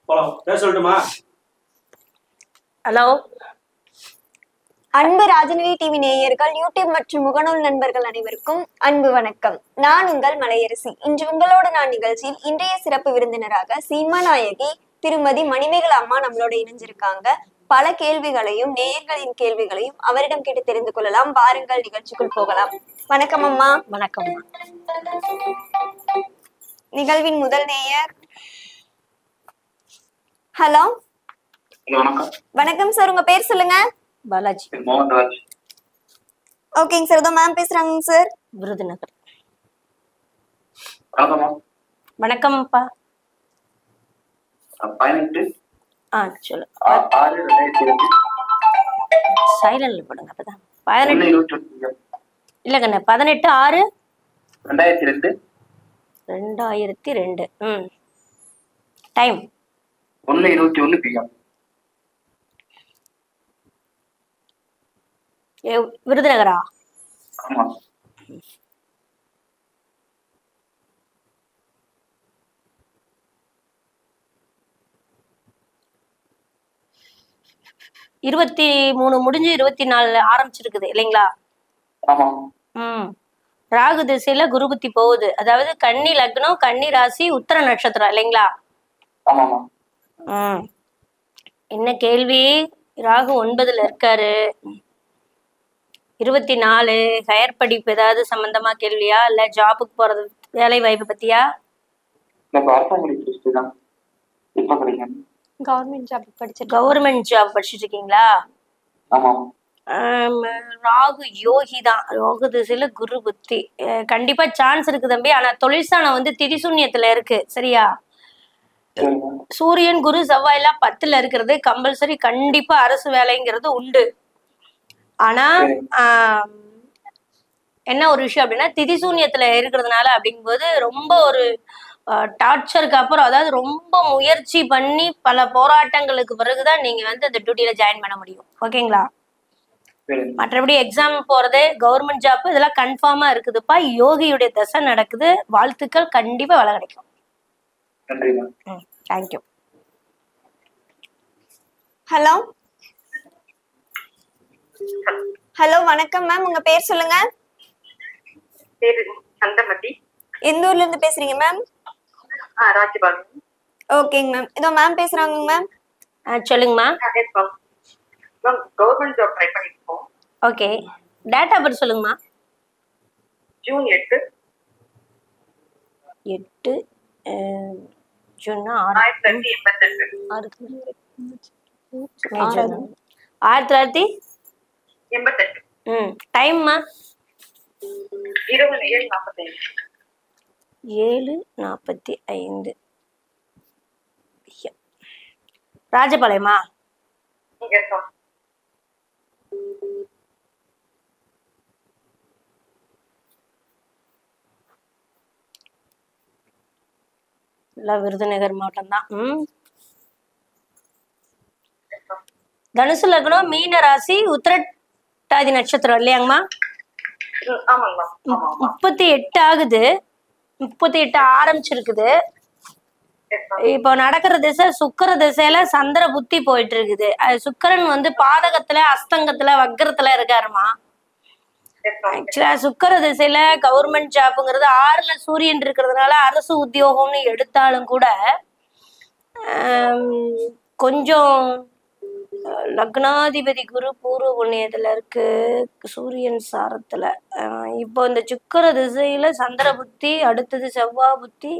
போலாம். பேச சொல்லட்டுமா? ஹலோ, அன்பு ராஜநிதி டிவி நேயர்கள், யூடியூப் மற்றும் முகநூல் நண்பர்கள் அனைவருக்கும் அன்பு வணக்கம். நான் உங்கள் மலையரசி. இன்று உங்களோடு நான் நிகழ்ச்சியில் இன்றைய சிறப்பு விருந்தினராக சினிமா நாயகி திருமதி மணிமேகலை அம்மா நம்மளோட இணைஞ்சிருக்காங்க. பல கேள்விகளையும் நேயர்களின் கேள்விகளையும் அவரிடம் கேட்டு தெரிந்து கொள்ளலாம். வாருங்கள், நிகழ்ச்சிக்குள் போகலாம். வணக்கம் அம்மா. வணக்கம். நிகழ்வின் முதல் நேயர். ஹலோ, வணக்கம் சார், உங்க பேர் சொல்லுங்க. பாலாஜி. ஓகேங்க சார், இதோ மேம் பேசுறாங்க சார், விருதுநகர். வணக்கம்ப்பா. சொல்லு. சைலண்ட்ல போடுங்க. அப்பதான் 18 இல்ல கண்ணு, 18/6/2002. Time 1:21 PM. விருதுநகரா? ஆமா. இருபத்தி 23 முடிஞ்சு 24 ஆரம்பிச்சிருக்குது இல்லைங்களா? ராகு திசையில குரு புத்தி போகுது. அதாவது கன்னி லக்னம், கன்னி ராசி, உத்தர நட்சத்திரம் இல்லைங்களா? என்ன கேள்வி? ராகு 9ல இருக்காரு. 24 ஹையர் படிப்பு ஏதாவது சம்பந்தமா கேள்வியா, இல்ல ஜாபுக்கு போறது, வேலை வாய்ப்பு பத்தியா? கவர்மெண்ட் ஜாப் படிச்சுட்டு இருக்கீங்களா? ராகு யோகி தான். யோக திசையில குரு புத்தி கண்டிப்பா சான்ஸ் இருக்கு தம்பி. ஆனா தொழிற்சானம் வந்து திரிசூன்யத்துல இருக்கு, சரியா? சூரியன் குரு செவ்வாய் எல்லாம் 10ல இருக்கிறது கம்பல்சரி. கண்டிப்பா அரசு வேலைங்கிறது உண்டு. ஆனா என்ன ஒரு விஷயம் அப்படின்னா, திதிசூன்யத்துல இருக்கிறதுனால அப்படிங்கும்போது ரொம்ப ஒரு டார்ச்சருக்கு அப்புறம், அதாவது ரொம்ப முயற்சி பண்ணி பல போராட்டங்களுக்கு பிறகுதான் நீங்க வந்து அந்த டியூட்டியில ஜாயின் பண்ண முடியும். ஓகேங்களா? மற்றபடி எக்ஸாம் போறது, கவர்மெண்ட் ஜாப் இதெல்லாம் கன்ஃபார்மா இருக்குதுப்பா. யோகியுடைய தசை நடக்குது. வாழ்த்துக்கள், கண்டிப்பா வேலை கிடைக்கும். தேங்க்யூ. ஹலோ ஹலோ, வணக்கம் மேம், உங்க பேர் சொல்லுங்க. சந்தமதி. எந்த ஊர்ல இருந்து பேசுறீங்க மேம்? ராஜபாளையம். ஓகேங்க மேம், இதோ மேம் பேசுறாங்க மேம். சொல்லுங்கம்மா. மேம், கவர்மெண்ட் ஜாப் ட்ரை பண்ணிருக்கோம். ஓகே, டேட் ஆஃப் பர்த் சொல்லுங்கம்மா. June 8 June 1988. டைம்மா 7:45. ராஜபாளையமா? விருதுநகர் மாவட்டம் தான். தனுசு லக்னம், மீன ராசி, உத்திரட்டாதி நட்சத்திரம் இல்லையாங்கம்மா? 38 ஆகுது. 38 ஆரம்பிச்சிருக்குது. இப்போ நடக்கிற திசை சுக்கர திசையில சந்திர புத்தி போயிட்டு இருக்குது. சுக்கரன் வந்து பாதகத்துல, அஸ்தங்கத்துல, வக்கரத்துல இருக்காருமா. ஆக்சுவலா சுக்கர திசையில கவர்மெண்ட் ஜாப்புங்கிறது 6ல சூரியன் இருக்கிறதுனால அரசு உத்தியோகம்னு எடுத்தாலும் கூட கொஞ்சம் லக்னாதிபதி குரு பூர்வ புண்ணியத்துல இருக்கு, சூரியன் சாரத்துல. இப்போ இந்த சுக்கர திசையில சந்திர புத்தி, அடுத்தது செவ்வாய் புத்தி,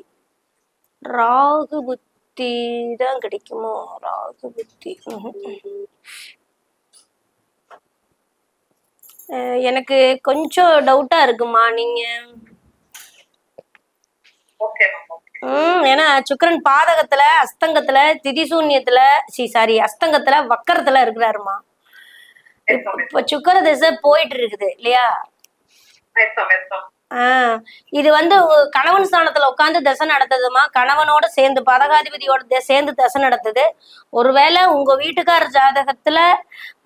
ராகு புத்தி தான் கிடைக்குமோ? ராகு புத்தி எனக்கு கொஞ்சம் டவுட்டா இருக்குமா. நீங்க ஏன்னா சுக்கரன் பாதகத்துல, அஸ்தங்கத்துல, திதிசூன்யத்துல, அஸ்தங்கத்துல, வக்கரத்துல இருக்கிறாருமா. இப்ப சுக்கர திசை போயிட்டு இருக்குது இல்லையா? இது வந்து கணவன் ஸ்தானத்துல உட்காந்து தசை நடத்துதுமா. கணவனோட சேர்ந்து பதகாதிபதியோட சேர்ந்து தசை நடத்துது. ஒருவேளை உங்க வீட்டுக்கார ஜாதகத்துல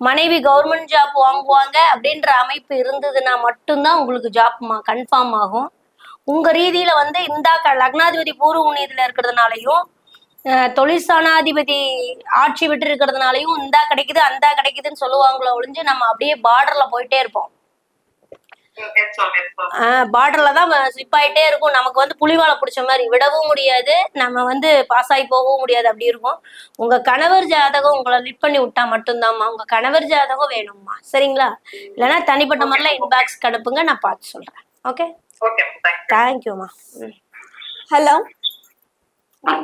மனைவி கவர்மெண்ட் ஜாப் வாங்குவாங்க அப்படின்ற அமைப்பு இருந்ததுன்னா மட்டும்தான் உங்களுக்கு ஜாப் கன்ஃபார்ம் ஆகும். உங்க ரீதியில வந்து இந்த லக்னாதிபதி பூர்வ புண்ணியத்துல இருக்கிறதுனாலையும் தொழிற்சானாதிபதி ஆட்சி விட்டு இருக்கிறதுனாலயும் இந்தா கிடைக்குது அந்த கிடைக்குதுன்னு சொல்லுவாங்களோ ஒழிஞ்சு நம்ம அப்படியே பார்டர்ல போயிட்டே இருப்போம். பார்டர்ல தான் ஸ்லிப் ஆயிட்டே இருக்கும். நமக்கு வந்து புலிவாலை பிடிச்ச மாதிரி விடவும் முடியாது, நம்ம வந்து பாஸ் ஆகி போகவும் முடியாது, அப்படி இருக்கும். உங்க கணவர் ஜாதகம் உங்களை லிட் பண்ணி விட்டா மட்டும்தான்மா. உங்க கணவர் ஜாதகம் வேணும்மா, சரிங்களா? இல்லைன்னா தனிப்பட்ட முறையில் இன்பாக்ஸ் அனுப்புங்க, நான் பார்த்து சொல்றேன். ஓகே, தேங்க்யூமா. ஹலோ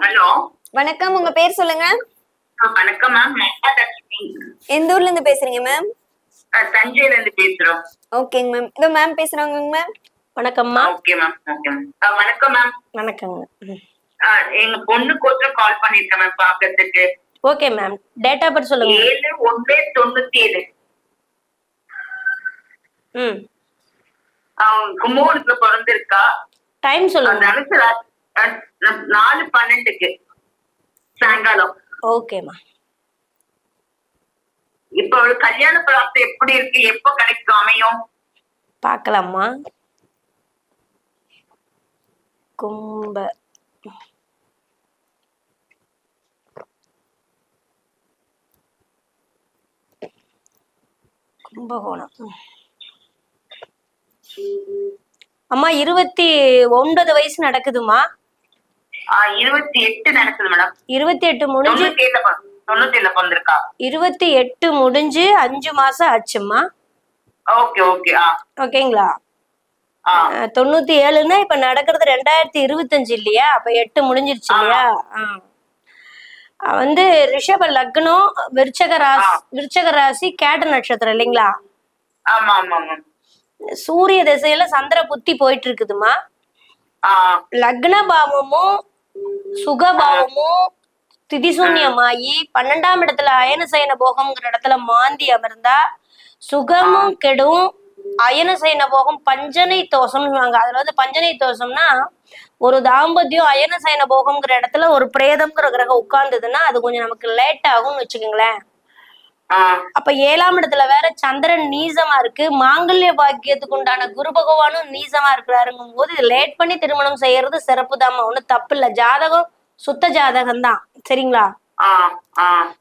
ஹலோ, வணக்கம், உங்க பேர் சொல்லுங்க. வணக்கம் மேம். எந்த ஊர்ல இருந்து பேசுறீங்க மேம்? தஞ்சையில இருந்து பேசுறோம். ஓகேங்க மேம். இதோ மேம் பேசுறாங்க மேம். வணக்கம்மா. Okay ma'am. Okay ma'am. வணக்கம் மேம். வணக்கங்க. எங்க பொண்ணுக்கோசரம் கால் பண்ணிருக்கேன் மேம் பாக்கிறதுக்கு. Okay ma'am, date of birth சொல்லுங்க. 7/1/97. கும்பகோணத்துல பிறந்திருக்கா. டைம் சொல்லுங்க. 4/12 சாயங்காலம். ஓகேம்மா. இப்ப ஒரு கல்யாண பிராப்தம் எப்படி இருக்கு, எப்ப கிடைக்கும், அமையும்? பார்க்கலாமா. கும்பகோணம். அம்மா 29 வயசு நடக்குதுமா. 28 நடக்குது மேடம். 28 முடிஞ்சு 97 பிறந்திருக்கா. 28 முடிஞ்சு 5 மாசம் ஆச்சுமா. Okay okay. ஓகேங்களா? 97ன்னா இப்ப நடக்கிறது 2025 இல்லையா? அப்ப 8 முடிஞ்சிருச்சு இல்லையா? வந்து ரிஷப லக்னம், விருச்சக ராசி, கேட்ட நட்சத்திரம் இல்லைங்களா? ஆமா ஆமா. சூரிய திசையில சந்திர புத்தி போயிட்டு இருக்குதுமா. லக்ன பாவமும் சுகபாவமும் திதிசூன்யமாயி 12ஆம் இடத்துல அயனசயன போகம்ங்கிற இடத்துல மாந்தி அமர்ந்தா சுகமும் கெடும். அயனசயன போகம் பஞ்சனை தோஷம்னு சொல்லுவாங்க. அதுல வந்து பஞ்சனை தோஷம்னா ஒரு தாம்பத்தியம் அயனசயன போகம்ங்கிற இடத்துல ஒரு பிரேதம்ங்கிற கிரகம் உட்கார்ந்ததுன்னா அது கொஞ்சம் நமக்கு லேட் ஆகும்னு வச்சுக்கோங்களேன். அப்ப 7ஆம் இடத்துல வேற சந்திரன் நீசமா இருக்கு. மாங்கல்ய பாக்கியத்துக்கு உண்டான குரு பகவானும் நீசமா இருக்கிறாருங்கும் போது இது லேட் பண்ணி திருமணம் செய்யறது சிறப்பு தாமா, ஒண்ணும் தப்பு இல்ல. ஜாதகம் சுத்த ஜாதகம் தான், சரிங்களா?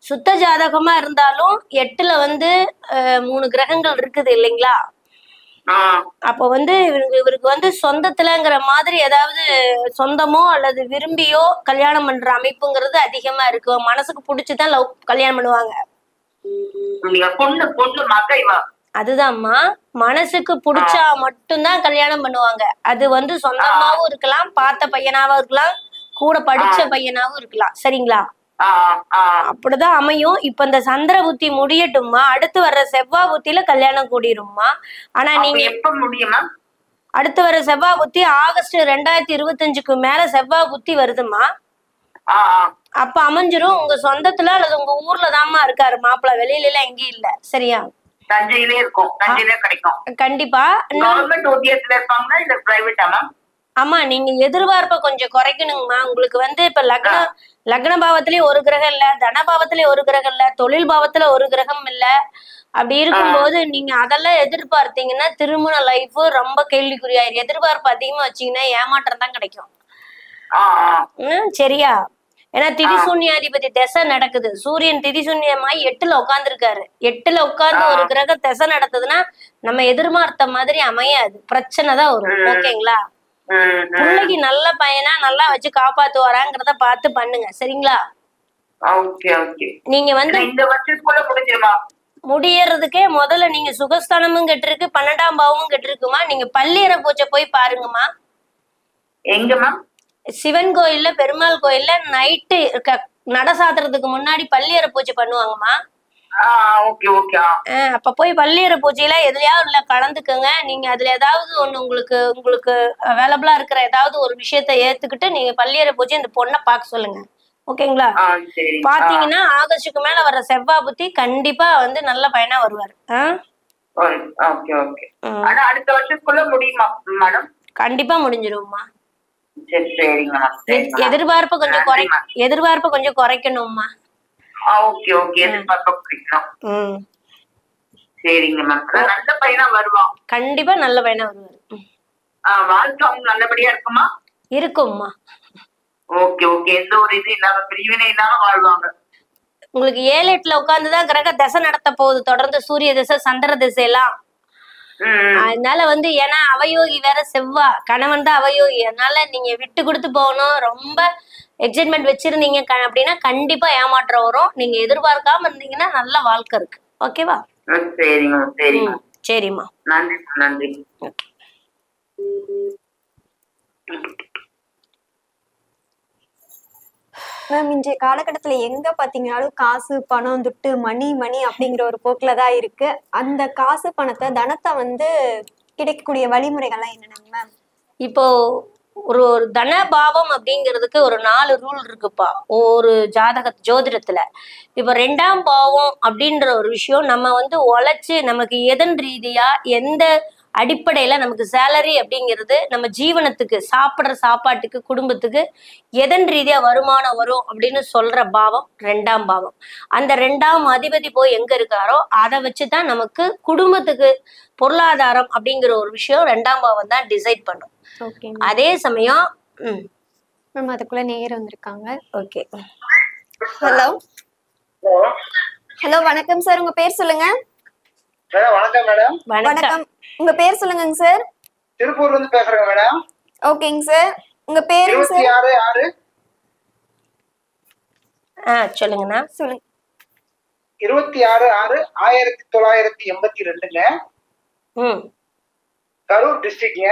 சுத்த ஜாதகமா இருந்தாலும் 8ல வந்து 3 கிரகங்கள் இருக்குது இல்லைங்களா? அப்ப வந்து இவருக்கு வந்து சொந்தத்துலங்கிற மாதிரி ஏதாவது சொந்தமோ அல்லது விரும்பியோ கல்யாணம் பண்ற அமைப்புங்கிறது அதிகமா இருக்கு. மனசுக்கு பிடிச்சுதான் கல்யாணம் பண்ணுவாங்க. அதுதான்மா, மனசுக்கு பிடிச்சா மட்டும்தான் கல்யாணம் பண்ணுவாங்க. அது வந்து சொந்தமாவும் இருக்கலாம், பார்த்த பையனாவும் இருக்கலாம், கூட படிச்ச பையனாவும் இருக்கலாம், சரிங்களா? அப்படிதான் அமையும். இப்ப இந்த சந்திர புத்தி முடியட்டும்மா, அடுத்து வர்ற செவ்வாய் புத்தியில கல்யாணம் கூடிரும்மா. ஆனா நீங்க எப்ப முடியுமா? அடுத்து வர செவ்வாய் புத்தி ஆகஸ்ட் 2025க்கு மேல செவ்வாய் புத்தி வருதுமா. அப்ப அமைஞ்சிரும். உங்க சொந்தத்துல அல்லது உங்க ஊர்ல தான்மா இருக்காரு மாப்பிள்ள, வெளியில எல்லாம் எங்கேயும் இல்ல, சரியா? தஞ்சையிலே இருக்கும், தஞ்சையிலே கிடைக்கும் கண்டிப்பா. கவர்மெண்ட் ஊதியத்துல இருப்பாங்களா இல்ல பிரைவேட்டா மேம்? ஆமா, நீங்க எதிர்பார்ப்ப கொஞ்சம் குறைக்கணுங்கம்மா. உங்களுக்கு வந்து இப்ப லக்ன பாவத்திலயும் ஒரு கிரகம் இல்ல, தனபாவத்திலயும் ஒரு கிரகம் இல்ல, தொழில் பாவத்துல ஒரு கிரகம் இல்ல. அப்படி இருக்கும்போது நீங்க அதெல்லாம் எதிர்பார்த்தீங்கன்னா திருமண லைஃப் ரொம்ப கேள்விக்குறியாயிரு. எதிர்பார்ப்பு அதிகமா வச்சீங்கன்னா ஏமாற்றம் தான் கிடைக்கும். சரியா? ஏன்னா திதிசூன்யாதிபதி திசை நடக்குது. சூரியன் திதிசூன்யமாயி 8ல உட்கார்ந்துருக்காரு. 8ல உட்கார்ந்து ஒரு கிரக திசை நடத்துதுன்னா நம்ம எதிர்பார்த்த மாதிரி அமையாது, பிரச்சனை தான் வரும். ஓகேங்களா? பிள்ளைக்கு நல்ல பையனா நல்லா வச்சு காப்பாத்துவாராங்கிறத பார்த்து பண்ணுங்க, சரிங்களா? நீங்க வந்து இந்த வருஷத்துக்குள்ள முடிஞ்சிருமா? முடியறதுக்கே முதல்ல நீங்க சுகஸ்தானமும் கெட்டிருக்கு, 12ஆம் பாவமும் கெட்டிருக்குமா. நீங்க பள்ளியற பூஜை போய் பாருங்கம்மா. எங்க மேம்? சிவன் கோயில்ல, பெருமாள் கோயில்ல நைட்டு நட சாத்துறதுக்கு முன்னாடி பள்ளியற பூஜை பண்ணுவாங்கம்மா. அப்ப போய் பள்ளியற பூஜையில எதுலயாவது கலந்துக்குங்க. நீங்க அதுல ஏதாவது ஒண்ணு உங்களுக்கு அவைலபிளா இருக்கிற ஏதாவது ஒரு விஷயத்த ஏத்துக்கிட்டு நீங்க பள்ளியற பூஜை இந்த பொண்ணை பார்க்க சொல்லுங்க, ஓகேங்களா? பாத்தீங்கன்னா ஆகஸ்டுக்கு மேல வர்ற செவ்வாய் புத்தி கண்டிப்பா வந்து நல்ல பையனா வருவாரு. அடுத்த வருஷத்துக்குள்ள முடியுமா மேடம்? கண்டிப்பா முடிஞ்சிரும்மா. எதிர்பார்ப்ப கொஞ்சம் குறைக்கணும்மா. கண்டிப்பா நல்ல பையனா வருவாரு. வாழ்க்கை நல்லபடியா இருக்குமா? இருக்கும்மா. ஓகே ஓகே, எந்த ஒரு இது இல்லாம பிரிவினை இல்லாம வாழ்வாங்க. உங்களுக்கு 7 8ல உட்கார்ந்துதான் கிரக தசை நடத்த போகுது, தொடர்ந்து சூரிய திசை சந்திர திசை எல்லாம். அதனால வந்து ஏன்னா அவயோகி வேற செவ்வா, கணவன் தான் அவயோகி. அதனால நீங்க விட்டு கொடுத்து போகணும். ரொம்ப எக்ஸைட்மெண்ட் வச்சிருந்தீங்க அப்படின்னா கண்டிப்பா ஏமாற்றம் வரும். நீங்க எதிர்பார்க்காம இருந்தீங்கன்னா நல்ல வாழ்க்கை இருக்கு. ஓகேவா? சரிங்க சரிங்க. சரிம்மா, நன்றி நன்றி. மேம், இன்றைய காலகட்டத்துல எங்க பாத்தீங்கன்னாலும் காசு பணம் துட்டு மணி மணி அப்படிங்கிற ஒரு போக்குல தான் இருக்கு. அந்த காசு பணத்தை தனத்தை வந்து கிடைக்கக்கூடிய வழிமுறைகள்லாம் என்னென்ன மேம்? இப்போ ஒரு ஒரு தனபாவம் அப்படிங்கிறதுக்கு ஒரு 4 ரூல் இருக்குப்பா ஒரு ஜோதிடத்துல. இப்ப 2ஆம் பாவம் அப்படின்ற ஒரு விஷயம் நம்ம வந்து உழைச்சு நமக்கு எதன் ரீதியா எந்த அடிப்படையில நமக்கு சேலரி அப்படிங்கிறது நம்ம ஜீவனத்துக்கு சாப்பிடுற சாப்பாட்டுக்கு குடும்பத்துக்கு எதன் ரீதியா வருமானம் வரும் அப்படின்னு சொல்ற பாவம் 2ஆம் பாவம். அந்த 2ஆம் அதிபதி போய் எங்க இருக்காரோ அதை வச்சுதான் நமக்கு குடும்பத்துக்கு பொருளாதாரம் அப்படிங்கிற ஒரு விஷயம் 2ஆம் பாவம் தான் டிசைட் பண்ணும். அதே சமயம் மேம், அதுக்குள்ள நேர் வந்திருக்காங்க. ஓகே, ஹலோ ஹலோ, வணக்கம் சார், உங்க பேர் சொல்லுங்க. மேடம் வணக்கம். மேடம் வணக்கம், உங்க பேர் சொல்லுங்க சார். திருப்பூர்ல இருந்து பேசுறேங்க மேடம். ஓகேங்க சார், உங்க பேரு சார்? 26/6 சொல்லுங்கண்ணா. சொல்லுங்க. 26/6/1982ங்க. கரூர் டிஸ்ட்ரிக்ட்ங்க.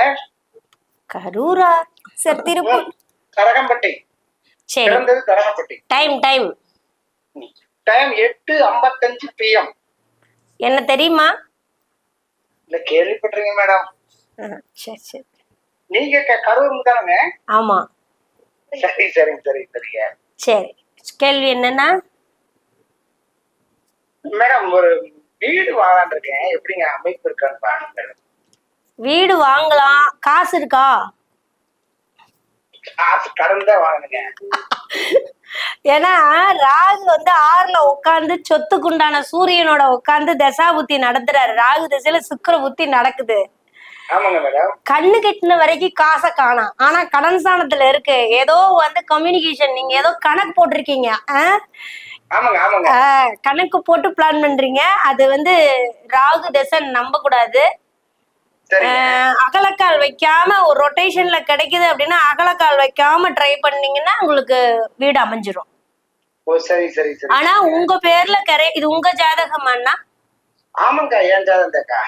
கரூரா சார்? திருப்பூர் கரகம்பட்டி. சரி, பிறந்தது கரகம்பட்டி. Time 8:55 PM. என்ன தெரியுமா? இல்ல, கேள்விப்பட்டிருங்க மேடம். சரி சரி, நீங்க கரூர் தானங்க? ஆமா. சரி சரிங்க சரிங்க சரிங்க. சரி, கேள்வி என்னன்னா மேடம், ஒரு வீடு வாங்கலான்னு இருக்கேன், எப்படிங்க அமைப்பு இருக்கான்னு பாருங்க. வீடு வாங்கலாம், காசு இருக்கா? காசு கடன் தான் வாங்கணுங்க. ஏன்னா ராகு வந்து 6ல உட்கார்ந்து சொத்துக்குண்டான சூரியனோட உட்கார்ந்து தசாபுத்தி நடத்துறாரு. ராகு திசையில சுக்கிர புத்தி நடக்குது. ஆமாங்க மேடம். கண்ணு கெட்டின வரைக்கும் காசை காணாம், ஆனா கடன் ஸ்தானத்துல இருக்கு. ஏதோ வந்து கம்யூனிகேஷன், நீங்க ஏதோ கணக்கு போட்டிருக்கீங்க. ஆமாங்க ஆமாங்க. கணக்கு போட்டு பிளான் பண்றீங்க. அது வந்து ராகு திசை நம்ப கூடாது. அகலக்கால் வைக்காம ஒரு ரொட்டேஷன்ல கிடைக்குது அப்படின்னா அகலக்கால் வைக்காம ட்ரை பண்ணீங்கன்னா உங்களுக்கு வீடு அமைஞ்சிரும். சரி சரி சரி. ஆனா உங்க பேர்ல இது உங்க ஜாதகமானா? ஆமாங்க, என் ஜாதகம்க்கா.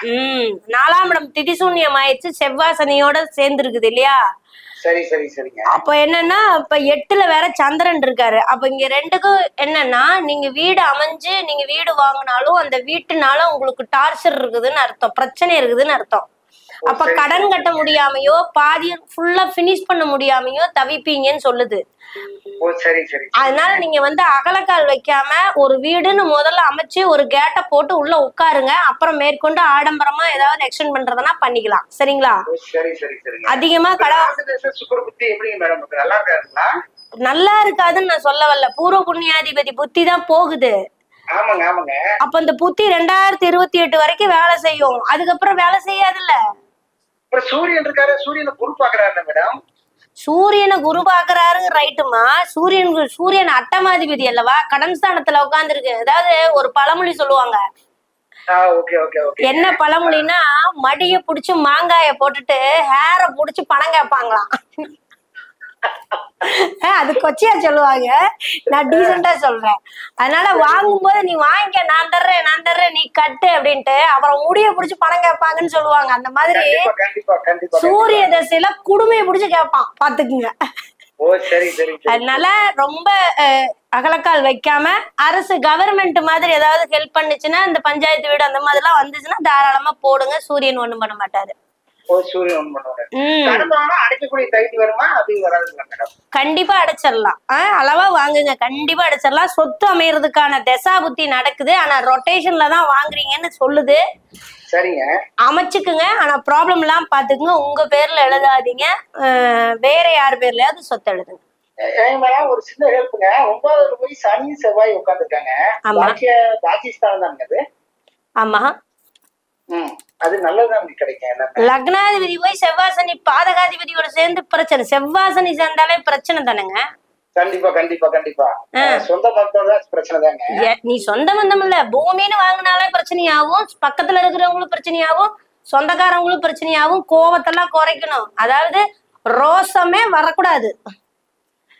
4ஆம் இடம் திதிசூன்யம் ஆயிடுச்சு, செவ்வாய் சனியோட சேர்ந்து இருக்குது இல்லையா? சரி சரி சரிங்க. அப்ப என்னன்னா இப்ப 8ல வேற சந்திரன் இருக்காரு. அப்ப இங்க 2க்கும் என்னன்னா நீங்க வீடு அமைஞ்சு நீங்க வீடு வாங்கினாலும் அந்த வீட்டுனால உங்களுக்கு டார்ச்சர் இருக்குதுன்னு அர்த்தம், பிரச்சனை இருக்குதுன்னு அர்த்தம். அப்ப கடன் கட்ட முடியாமையோ பாதி ஃபுல்லா பினிஷ் பண்ண முடியாமையோ தவிப்பீங்கன்னு சொல்லுது. சரி சரி. அதனால நீங்க வந்து அகலக்கால் வைக்காம ஒரு வீடுன்னு முதல்ல அமைச்சு ஒரு கேட்டை போட்டு உள்ள உட்காருங்க. அப்புறம் மேற்கொண்டு ஆடம்பரமா ஏதாவது எக்ஸ்டெண்ட் பண்றதுன்னா பண்ணிக்கலாம். சரிங்களா? சரி சரி சரி. அதிகமா நல்லா இருக்காதுன்னு நான் சொல்ல வரல, பூர்வ புண்ணியாதிபதி புத்தி தான் போகுது. ஆமாங்க ஆமாங்க. அப்ப இந்த புத்தி 2028 வரைக்கும் வேலை செய்யும், அதுக்கப்புறம் வேலை செய்யாதுல்ல. சூரியன் இருக்காரு, சூரியனை குரு பாக்குறாரு மேடம். சூரியனை குரு பாக்குறாரு, ரைட்டுமா. சூரியன் அட்டமாதிபதி அல்லவா, கடன் ஸ்தானத்துல உட்கார்ந்து இருக்கு. அதாவது ஒரு பழமொழி சொல்லுவாங்க. என்ன பழமொழின்னா, மடிய புடிச்சு மாங்காய போட்டுட்டு ஹேர புடிச்சு பணம் கேட்பாங்களாம். அது கொச்சியா சொல்லுவாங்க, நான் டீசெண்டா சொல்றேன். அதனால வாங்கும் போது நீ வாங்கிக்க, நான் தர்றேன் நீ கட்டு அப்படின்ட்டு அப்புறம் முடிய புடிச்சு பணம் கேட்பாங்கன்னு சொல்லுவாங்க. அந்த மாதிரி சூரிய தசையில குடுமையை புடிச்சு கேட்பான், பாத்துக்குங்க. அதனால ரொம்ப அகலக்கால் வைக்காம அரசு கவர்மெண்ட் மாதிரி ஏதாவது ஹெல்ப் பண்ணுச்சுன்னா, இந்த பஞ்சாயத்து வீடு அந்த மாதிரி எல்லாம் வந்துச்சுன்னா தாராளமா போடுங்க. சூரியன் ஒண்ணும் பண்ண மாட்டாரு. கண்டிப்பா அடைச்சிடலாம். அளவா வாங்குங்க, கண்டிப்பா அடைச்சிடலாம். சொத்து அமையறதுக்கான தசா புத்தி நடக்குது, ஆனா ரொட்டேஷன்ல தான் வாங்குறீங்கன்னு சொல்லுது. சரிங்க, அமைச்சுக்குங்க. ஆனா ப்ராப்ளம் எல்லாம் பாத்துக்குங்க. உங்க பேர்ல எழுதாதீங்க, வேற யார் பேர்லயாவது சொத்து எழுதுங்க. ஒரு சின்ன ஹெல்ப்புங்க. 9வது போய் சனி செவ்வாய் உட்கார்ந்துருக்காங்க. பாகிஸ்தான் தான். ஆமா, அது நல்லதான் கிடைக்கும் எல்லாமே. லக்னாதிபதி போய் செவ்வாசனி பாதகாதிபதியோட சேர்ந்து பிரச்சனை. செவ்வாசனி சேர்ந்தாலே பிரச்சனை தானேங்க. கண்டிப்பா கண்டிப்பா கண்டிப்பா. சொந்த பந்தம் தான் பிரச்சனை தாங்க. நீ சொந்த பந்தம் இல்ல, பூமின்னு வாங்கினாலே பிரச்சனையாகும், பக்கத்துல இருக்கிறவங்களும் பிரச்சனையாகும், சொந்தக்காரங்களும் பிரச்சனையாகும். கோவத்தெல்லாம் குறைக்கணும், அதாவது ரோசமே வரக்கூடாது.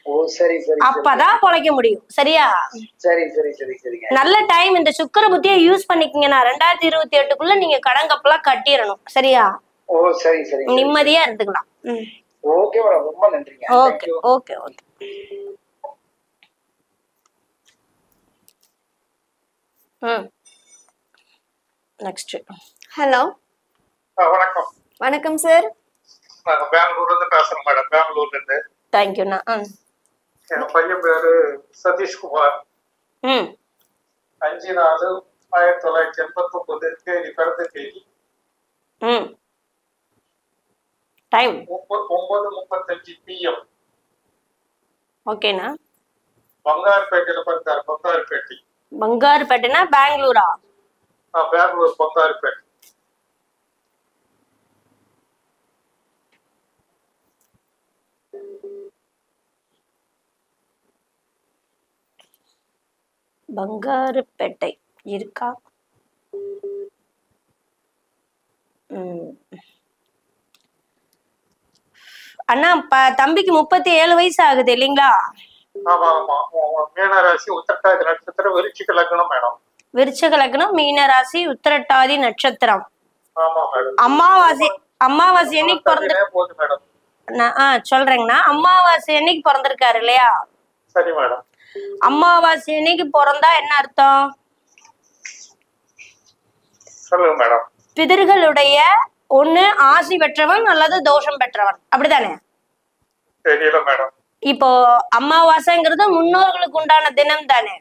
ஓ சரி சரி. அப்பதான் பொழைக்க முடியும். சரியா? சரி சரி சரி சரிங்க. நல்ல டைம். இந்த சுக்கிர புத்தியை யூஸ் பண்ணிக்கீங்கன்னா 2028க்குள்ள நீங்க கடன் கப்பெல்லாம் கட்டிடணும். சரியா? ஓ சரி சரி. நிம்மதியா இருந்துக்கலாம். ஓகே மேடம், ரொம்ப நன்றிங்க. Okay okay okay. Next. Hello வணக்கம். வணக்கம் சார். நாங்க பெங்களூர்ல இருந்து பேசுறோம் மேடம். பெங்களூர்ல இருந்து. தேங்க்யூண்ணா. என் பையன் பேரு சதீஷ்குமார். 5/4/1989 தேதி, பிறந்த தேதி. Time 9:35 PM. ஓகேண்ணா. பங்காருப்பேட்டையில பிறந்தாரு. பங்காருப்பேட்டை. பங்காருப்பேட்டைனா பெங்களூரா? பெங்களூர் பங்காருப்பேட்டை. பங்காருப்பேட்டை இருக்கா? அண்ணா தம்பிக்கு 37 வயசு ஆகுது இல்லைங்களா? ஆமா ஆமா. மீன ராசி, உத்திரட்டாதி நட்சத்திரம், விருச்சிக லக்னம் மேடம். விருச்சிக லக்னம், மீன ராசி, உத்திரட்டாதி நட்சத்திரம். ஆமா மேடம். அமாவாசை என்னைக்கு போகுது மேடம்? சொல்றேங்கண்ணா. அமாவாசை என்னைக்கு பிறந்திருக்காரு இல்லையா? சரி மேடம். அமாவாசை அன்னைக்கு பிறந்தா என்ன அர்த்தம்? சொல்லுங்க மேடம். பிதர்களுடைய ஒண்ணு ஆசி பெற்றவன் அல்லது தோஷம் பெற்றவன், அப்படித்தானே? தெரியல மேடம். இப்போ அமாவாசைங்கிறது முன்னோர்களுக்கு உண்டான தினம் தானே?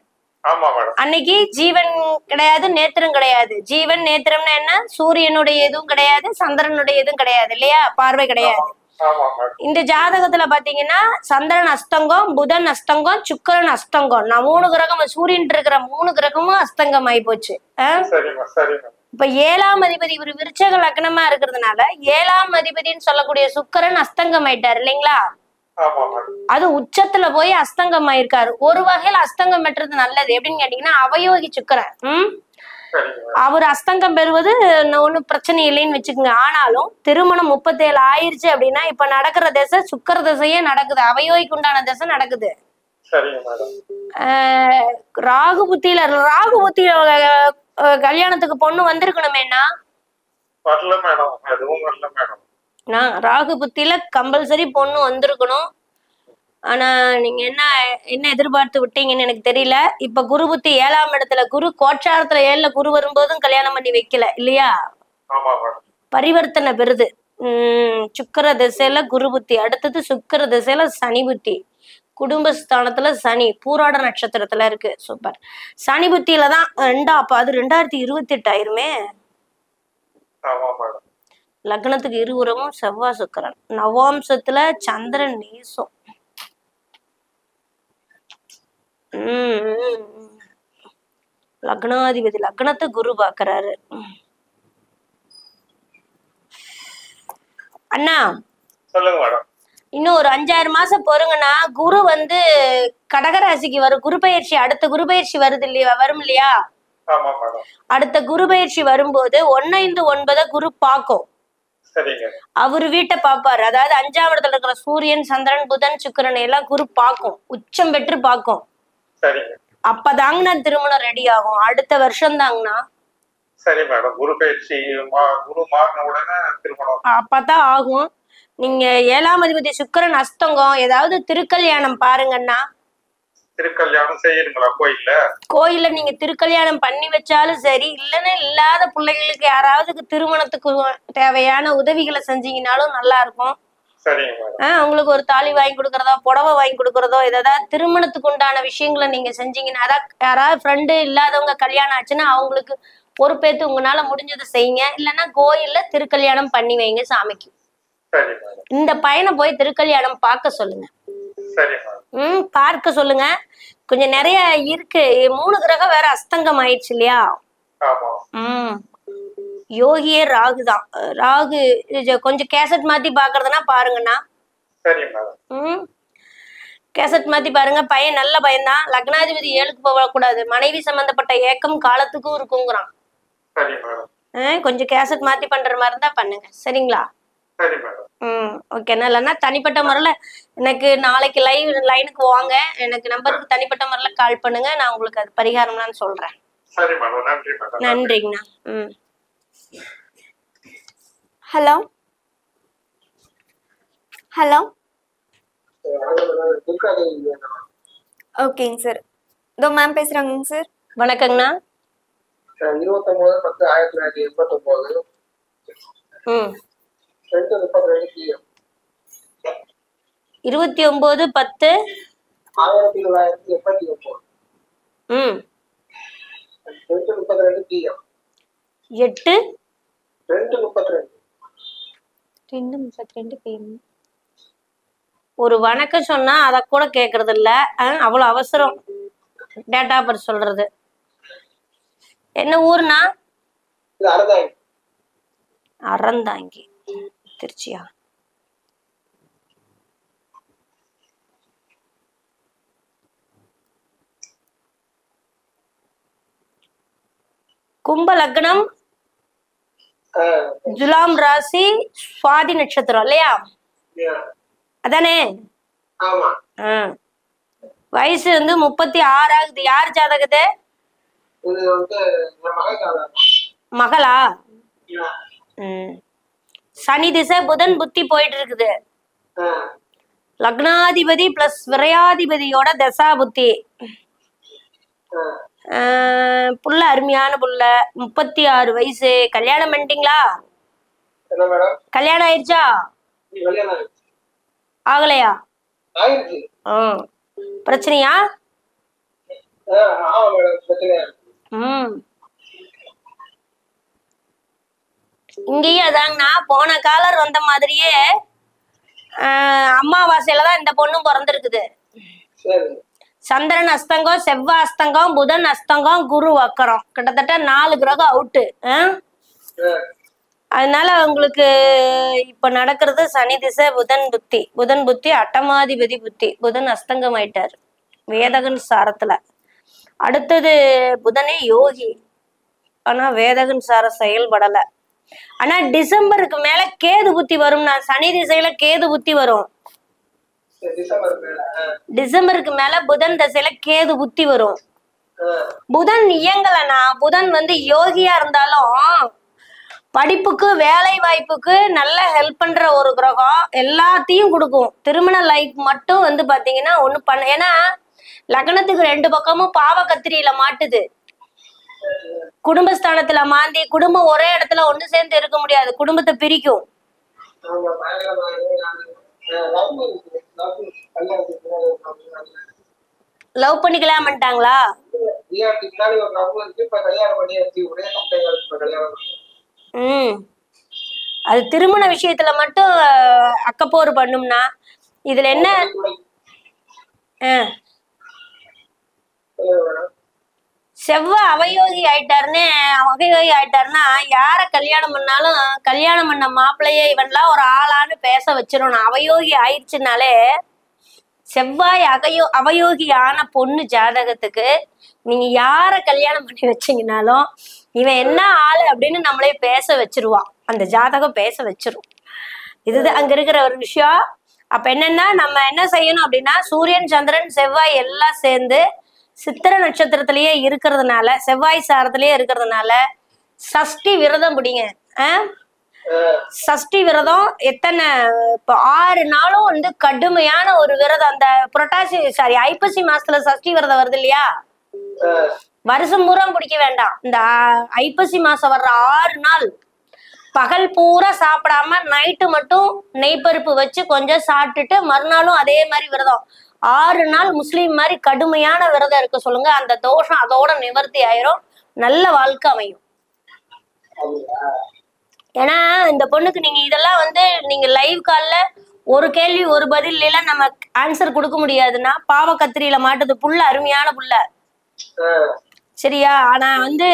ஆமா மேடம். அன்னைக்கு ஜீவன் கிடையாது, நேத்திரம் கிடையாது. ஜீவன் நேத்திரம்னா என்ன? சூரியனுடைய எதுவும் கிடையாது, சந்திரனுடைய எதுவும் கிடையாது இல்லையா? பார்வை கிடையாது. இந்த ஜாதகத்துல பாத்தீங்கன்னா சந்திரன் அஸ்தங்கம், புதன் அஸ்தங்கம், சுக்கிரன் அஸ்தங்கம். நான் 3 கிரகம், சூரியன் இருக்கிற 3 கிரகமும் அஸ்தங்கம் ஆயி போச்சு. இப்ப 7ஆம் அதிபதி ஒரு விருச்சக லக்னமா இருக்கிறதுனால 7ஆம் அதிபதினு சொல்லக்கூடிய சுக்கிரன் அஸ்தங்கம் ஆயிட்டாரு இல்லைங்களா? அது உச்சத்துல போய் அஸ்தங்கம் ஆயிருக்காரு. ஒரு வகையில அஸ்தங்கம் பெற்றது நல்லது. எப்படின்னு கேட்டீங்கன்னா அவயோகி சுக்கிரன். அவர் அஸ்தங்கம் பெறுவது ஒன்னும் பிரச்சனை இல்லைன்னு வச்சுக்கோங்க. ஆனாலும் திருமணம் 37 ஆயிருச்சு அப்படின்னா இப்ப நடக்கிற திசை சுக்கிர திசையே நடக்குது, அவயோகிக்கு உண்டான திசை நடக்குது. ராகு புத்தியில கல்யாணத்துக்கு பொண்ணு வந்திருக்கணுமேனா? ராகு புத்தியில கம்பல்சரி பொண்ணு வந்திருக்கணும். ஆனா நீங்க என்ன எதிர்பார்த்து விட்டீங்கன்னு எனக்கு தெரியல. இப்ப குரு புத்தி 7ஆம் இடத்துல, குரு கோட்சாரத்துல 7ல குரு வரும்போதும் கல்யாணம் பண்ணி வைக்கல இல்லையா? பரிவர்த்தனை பெறுது. சுக்கிர திசையில குரு புத்தி, அடுத்தது சுக்கிர திசையில சனி புத்தி, குடும்பஸ்தானத்துல சனி பூராட நட்சத்திரத்துல இருக்கு. சூப்பர். சனி புத்தியிலதான் அப்ப அது 2028 ஆயிருமே. லக்னத்துக்கு இருபுறமும் செவ்வாய் சுக்கிரன், நவாம்சத்துல சந்திரன் நேசம். லக்னாதிபதி லக்னத்தை குரு பாக்குறாரு. அண்ணா இன்னும் ஒரு 5-6 மாசம் பொறுங்கன்னா குரு கடகராசிக்கு வரும். குரு பயிற்சி, அடுத்த குரு பயிற்சி வருது இல்லையா? வரும் இல்லையா? அடுத்த குரு பயிற்சி வரும்போது 1-5-9 குரு பாக்கும். அவரு வீட்டை பாப்பாரு. அதாவது 5ஆம் இடத்துல இருக்கிற சூரியன், சந்திரன், புதன், சுக்கிரன் எல்லாம் குரு பாக்கும், உச்சம் பெற்று பாக்கும். அப்பதாங்கண்ணா திருமணம் ரெடி ஆகும். அடுத்த வருஷம் தாங்கண்ணா. சரி மேடம். குரு பயிற்சி குரு மாறின உடனே திருமணம் அப்பதான் ஆகும். நீங்க 7ஆம் அதிபதி சுக்கிரன் அஸ்தங்கம், ஏதாவது திருக்கல்யாணம் பாருங்கண்ணா. திருக்கல்யாணம் செய்யணுங்களா? கோயில்ல நீங்க திருக்கல்யாணம் பண்ணி வச்சாலும் சரி, இல்லைன்னா இல்லாத பிள்ளைகளுக்கு யாராவது திருமணத்துக்கு தேவையான உதவிகளை செஞ்சீங்கன்னாலும் நல்லா இருக்கும். உங்களுக்கு ஒரு தாலி வாங்கி கொடுக்கறதோ, புடவை வாங்கி கொடுக்கறதோ, ஏதாவது திருமணத்துக்கு உண்டான விஷயங்களை நீங்க செஞ்சீங்கன்னா, அதான் யாராவது ஃப்ரெண்டு இல்லாதவங்க கல்யாணம் ஆச்சுன்னா அவங்களுக்கு பொறுப்பேற்று உங்களால முடிஞ்சதை செய்யுங்க. இல்லைன்னா கோயில்ல திருக்கல்யாணம் பண்ணி வைங்க சாமிக்கு. இந்த பையனை போய் திருக்கல்யாணம் பார்க்க சொல்லுங்க. பார்க்க சொல்லுங்க. கொஞ்சம் நிறைய இருக்கு. 3 கிரகம் வேற அஸ்தங்கம் ஆயிடுச்சு இல்லையா? யோகியே ராகு தான். ராகு கொஞ்சம் கேசட் மாத்தி பாக்குறதுனா பாருங்கண்ணா. சரி மேடம். ம் கேசட் மாத்தி பாருங்க. பையன் நல்ல பையன்தான். லக்னாதிபதி 7க்கு போகக்கூடாது. மனைவி சம்பந்தப்பட்ட ஏக்கம் காலத்துக்கும் இருக்குங்கிறான். சரி மேடம். கொஞ்சம் கேசட் மாத்தி பண்ற மாதிரி இருந்தா பண்ணுங்க. சரிங்களா? சரி மேடம். ஓகேண்ணா. இல்லைன்னா தனிப்பட்ட முறையில எனக்கு நாளைக்கு லைனுக்கு வாங்க. எனக்கு நம்பருக்கு தனிப்பட்ட முறையில கால் பண்ணுங்க. நான் உங்களுக்கு அது பரிகாரம்லாம் சொல்றேன். சரி மேடம். நன்றி மேடம். நன்றிங்கண்ணா. Hello hello. ஓகேங்க சார். இதோ மேம் பேசுறாங்க சார். வணக்கங்கண்ணா. 29/10/1989 2:32 PM 29/10 1989 2:32 PM 8 2:32 PM. ஒரு வணக்கம் சொன்னா அத கூட கேக்குறது இல்ல. அவ்வளவு அவசரம் டேட்டா பர் சொல்றது. என்ன ஊர்னா? அறந்தாங்கி. திருச்சியா? கும்ப லக்னம், துலாம் ராசி, சுவாதி நட்சத்திரம் இல்லையா? அதானே? வயசு வந்து 36 ஆகுது. யார் ஜாதகத்தை? மகளா? சனி திசை புதன் புத்தி போயிட்டு இருக்குது. லக்னாதிபதி பிளஸ் விரையாதிபதியோட தசா புத்தி. புள்ள அருமையான புள்ள. 36 வயசு. கல்யாணம் பண்ணிட்டீங்களா? கல்யாணம் ஆயிடுச்சா? ஆகலையா? பிரச்சனையா? இங்கேயும் அதாங்கண்ணா. போன காலர் வந்த மாதிரியே அமாவாசையில தான் இந்த பொண்ணும் பிறந்திருக்குது. சந்திரன் அஸ்தங்கம், செவ்வாய் அஸ்தங்கம், புதன் அஸ்தங்கம், குரு வக்கரம். கிட்டத்தட்ட 4 கிரகம் அவுட்டு. அதனால உங்களுக்கு இப்ப நடக்கிறது சனி திசை புதன் புத்தி. புதன் புத்தி அட்டமாதிபதி புத்தி. புதன் அஸ்தங்கம் ஆயிட்டாரு வேதகன் சாரத்துல. அடுத்தது புதனே யோகி. ஆனா வேதகன் சார செயல்படல. ஆனா டிசம்பருக்கு மேல கேது புத்தி வரும். நான் சனி திசையில கேது புத்தி வரும். டிசம்பருக்கு மேல புதன் திசையில கேது புத்தி வரும். புதன் இயங்கலனா, புதன் வந்து யோகியா இருந்தாலும் படிப்புக்கு வேலை வாய்ப்புக்கு நல்ல ஹெல்ப் பண்ற ஒரு கிரகம். எல்லாத்தையும் கொடுக்கும். திருமண லைஃப் மட்டும் வந்து பாத்தீங்கன்னா ஒண்ணு பண்ண. ஏன்னா லக்னத்துக்கு 2 பக்கமும் பாவ கத்திரியில மாட்டுது. குடும்பஸ்தானத்துல மாந்தி குடும்பம் ஒரே இடத்துல ஒண்ணு சேர்ந்து இருக்க முடியாது. குடும்பத்தை பிரிக்கும். லவ் பண்ணிக்கலாம் பண்ணிட்டாங்களா? அது திருமண விஷயத்துல மட்டும் அக்கப்போர் பண்ணும்னா இதுல என்ன? செவ்வாய் அவயோகி ஆயிட்டாருன்னா யார கல்யாணம் பண்ணாலும் கல்யாணம் பண்ண மாப்பிள்ளையே இவன்லாம் ஒரு ஆளான்னு பேச வச்சிடணும். அவயோகி ஆயிடுச்சுனாலே செவ்வாய் அவயோகி ஆன பொண்ணு ஜாதகத்துக்கு நீங்க யார கல்யாணம் பண்ணி வச்சீங்கன்னாலும் இவன் என்ன ஆளு அப்படின்னு நம்மளே பேச வச்சிருவான். அந்த ஜாதகம் பேச வச்சிரும். இதுதான் அங்க இருக்கிற ஒரு விஷயம். அப்ப என்னன்னா நம்ம என்ன செய்யணும் அப்படின்னா சூரியன் சந்திரன் செவ்வாய் எல்லாம் சேர்ந்து சித்திர நட்சத்திரத்திலேயே இருக்கிறதுனால, செவ்வாய் சாரத்திலேயே இருக்கிறதுனால சஷ்டி விரதம் பிடிங்க. சஷ்டி விரதம் எத்தனை? இப்போ 6 நாளும் வந்து கடுமையான ஒரு விரதம். அந்த ஐப்பசி மாசத்துல சஷ்டி விரதம் வருது இல்லையா? வருஷம் பூரா பிடிக்க வேண்டாம். இந்த ஐப்பசி மாசம் வர்ற 6 நாள் பகல் பூரா சாப்பிடாம நைட்டு மட்டும் நெய்பருப்பு வச்சு கொஞ்சம் சாப்பிட்டுட்டு மறுநாளும் அதே மாதிரி விரதம் 6 நாள் முஸ்லீம் மாதிரி கடுமையான விரதம் இருக்க சொல்லுங்க. அந்த தோஷம் அதோட நிவர்த்தி ஆயிரும். நல்ல வாழ்க்கை அமையும். ஏன்னா இந்த பொண்ணுக்கு நீங்க இதெல்லாம் வந்து நீங்க லைவ் கால்ல ஒரு கேள்வி ஒரு பதில் எல்லாம் நம்ம ஆன்சர் கொடுக்க முடியாதுன்னா பாவ கத்திரியில மாட்டுது. புள்ள அருமையான புள்ள. சரியா? ஆனா வந்து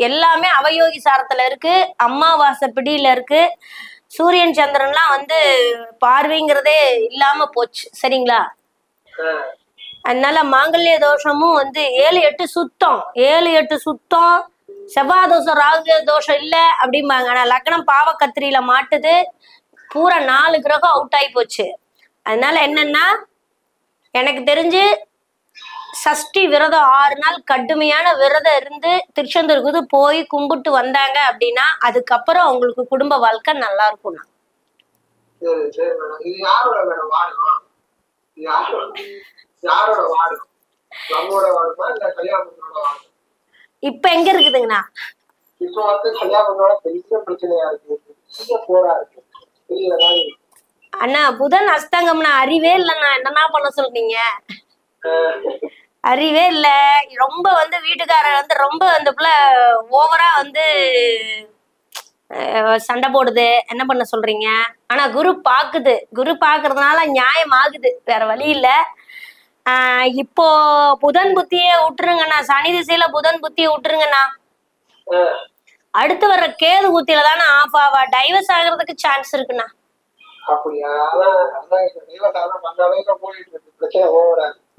எல்லாமே அவயோகி சாரத்துல இருக்கு, அமாவாசை பிடியில இருக்கு. சூரியன் சந்திரன்லாம் வந்து பார்வைங்கிறதே இல்லாம போச்சு. சரிங்களா? அதனால மாங்கல்ய தோஷமும் வந்து 7-8 சுத்தம், 7-8 சுத்தம். செவ்வாய் தோஷம் ராகு தோஷம் இல்ல அப்படிம்பாங்க. ஆனா லக்னம் பாவக்கத்திரியில மாட்டுது, பூரா 4 கிரகம் அவுட் ஆகி போச்சு. அதனால என்னன்னா, எனக்கு தெரிஞ்சு சஷ்டி விரதம் 6 நாள் கடுமையான விரதம் இருந்து திருச்செந்தூருக்கு போய் கும்பிட்டு வந்தாங்க அப்படின்னா அதுக்கப்புறம் அவங்களுக்கு குடும்ப வாழ்க்கை நல்லா இருக்கும்னா. சரி சரி மேடம். இது யாரோட மேடம் வாடகம்? யாரோட வாடகம்? நம்மளோட வாடகமா இல்ல கல்யாணத்தோட வாடகம்? இப்ப எங்க இருக்குதுங்கண்ணா? இப்போ வந்து கல்யாணத்தோட பெரிய பிரச்சனையா இருக்கு, பெரிய போரா இருக்கு, பெரிய மாதிரி இருக்கு. அண்ணா புதன் அஸ்தங்கம்னா அறிவே இல்லைண்ணா. என்னன்னா பண்ண சொல்றீங்க? அறிவே இல்ல. ரொம்ப வந்து வீட்டுக்காரர் வந்து ரொம்ப அந்த பிள்ளை ஓவரா வந்து சண்டை போடுது. என்ன பண்ண சொல்றீங்க? ஆனா குரு பாக்குது, குரு பாக்குறதுனால நியாயம் ஆகுது, வேற வழி இல்ல. இப்போ புதன் புத்தியே விட்டுருங்கண்ணா, சனி திசையில புதன் புத்தியை விட்டுருங்கண்ணா. அடுத்து வர்ற கேது புத்தியில தானே ஆஃப் ஆவா, டைவர்ஸ் ஆகுறதுக்கு சான்ஸ் இருக்குண்ணா. அப்படியா?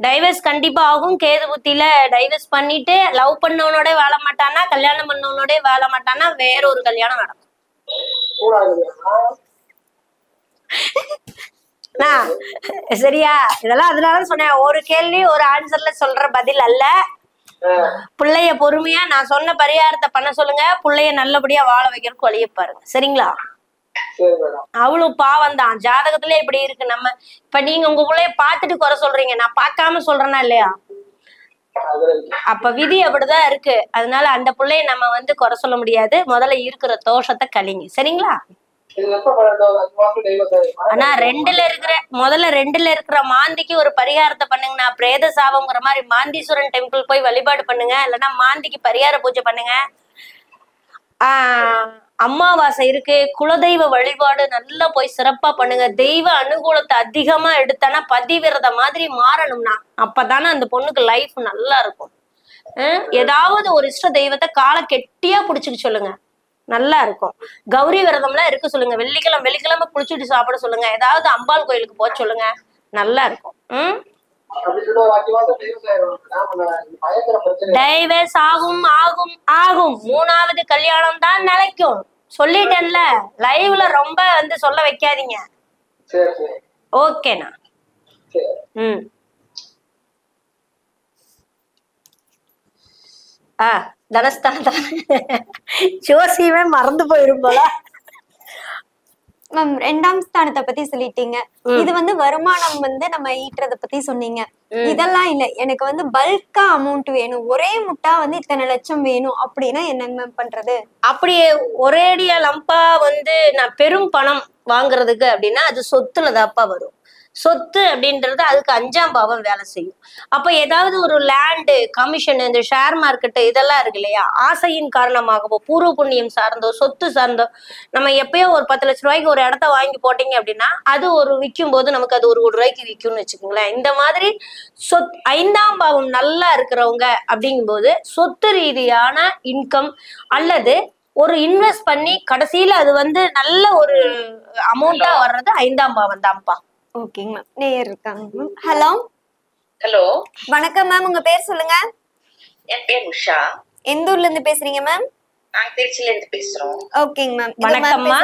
டைவர்ஸ் கண்டிப்பா ஆகும். கேது புத்தியில டைவர்ஸ் பண்ணிட்டு லவ் பண்ணவனோட வாழ மாட்டானா, கல்யாணம் பண்ணவனோட வாழ மாட்டானா, வேற ஒரு கல்யாணம் நடக்கும். சரியா? இதெல்லாம் அதனால சொன்னேன், ஒரு கேள்வி ஒரு ஆன்சர்ல சொல்ற பதில் அல்ல. பிள்ளைய பொறுமையா நான் சொன்ன பரிகாரத்தை பண்ண சொல்லுங்க, பிள்ளைய நல்லபடியா வாழ வைக்கிறதுக்கு வழிய பாருங்க. சரிங்களா? அவளும் பாவம் தான், ஜாதகத்திலே இப்படி இருக்கு. நம்ம இப்ப நீங்க உங்க பிள்ளைய பாத்துட்டு குறை சொல்றீங்க, நான் பார்க்காம சொல்றேன்னா இல்லையா? அப்ப விதி அப்படிதான் இருக்கு. அதனால அந்த பிள்ளைய நம்ம வந்து குறை சொல்ல முடியாது. முதல்ல இருக்கிற தோஷத்தை கழிங்க. சரிங்களா? ஆனா முதல்ல 2ல இருக்கிற மாந்திக்கு ஒரு பரிகாரத்தை பண்ணுங்கண்ணா. பிரேத சாபம்ங்கிற மாதிரி மாந்தீஸ்வரன் டெம்பிள் போய் வழிபாடு பண்ணுங்க, இல்லைன்னா மாந்திக்கு பரிகார பூஜை பண்ணுங்க. அமாவாசை இருக்கு, குலதெய்வ வழிபாடு நல்லா போய் சிறப்பா பண்ணுங்க. தெய்வ அனுகூலத்தை அதிகமா எடுத்தானா பதிவிரத மாதிரி மாறணும்னா அப்பதானே அந்த பொண்ணுக்கு லைஃப் நல்லா இருக்கும். ஏதாவது ஒரு இஷ்ட தெய்வத்தை காலை கெட்டியா புடிச்சுக்க சொல்லுங்க, நல்லா இருக்கும். கௌரி விரதம்லாம் இருக்க சொல்லுங்க, வெள்ளிக்கிழமை குளிச்சுட்டு சாப்பிட சொல்லுங்க, ஏதாவது அம்பாள் கோயிலுக்கு போக சொல்லுங்க, நல்லா இருக்கும். டைவர்ஸ் ஆகும் ஆகும் ஆகும். 3வது கல்யாணம் தான் நிலைக்கும். சொல்லிட்டேன்ல, லைவ்ல ரொம்ப வந்து சொல்ல வைக்காதீங்க. ஓகேண்ணா. தனஸ்தானம் ஜோசியமே மறந்து போயிரும் போல. மேம் 2ஆம் ஸ்தானத்தை பத்தி சொல்லிட்டீங்க. இது வந்து வருமானம் வந்து நம்ம ஈட்டுறத பத்தி சொன்னீங்க. இதெல்லாம் இல்ல, எனக்கு வந்து பல்கா அமௌண்ட் வேணும், ஒரே முட்டா வந்து இத்தனை லட்சம் வேணும் அப்படின்னா என்னங்க மேம் பண்றது? அப்படியே ஒரேடியா லம்பா வந்து நான் பெரும் பணம் வாங்குறதுக்கு அப்படின்னா அது சொத்துல தாப்பா வரும். சொத்து அப்படின்றது அதுக்கு 5ஆம் பாவம் வேலை செய்யும். அப்ப ஏதாவது ஒரு லேண்டு கமிஷன், இந்த ஷேர் மார்க்கெட்டு இதெல்லாம் இருக்கு இல்லையா, ஆசையின் காரணமாகவோ பூர்வ புண்ணியம் சார்ந்தோ சொத்து சார்ந்தோ நம்ம எப்பயோ ஒரு 10 லட்ச ரூபாய்க்கு ஒரு இடத்த வாங்கி போட்டீங்க அப்படின்னா அது ஒரு விற்கும் போது நமக்கு அது 1 கோடி ரூபாய்க்கு விற்கும்னு வச்சுக்கோங்களேன். இந்த மாதிரி 5ஆம் பாவம் நல்லா இருக்கிறவங்க அப்படிங்கும்போது சொத்து ரீதியான இன்கம் அல்லது ஒரு இன்வெஸ்ட் பண்ணி கடைசியில அது வந்து நல்ல ஒரு அமௌண்டா வர்றது 5ஆம் பாவம் தான்ப்பா. ஓகேங்க மேம். நேயர் இருக்காங்க மேம். ஹலோ ஹலோ, வணக்கம் மேம். உங்க பேர் சொல்லுங்க. என் பேர் உஷா. எந்த ஊர்ல இருந்து பேசுறீங்க மேம்? நாங்க திருச்சியில இருந்து பேசுறோம். ஓகேங்க மேம். வணக்கம்மா.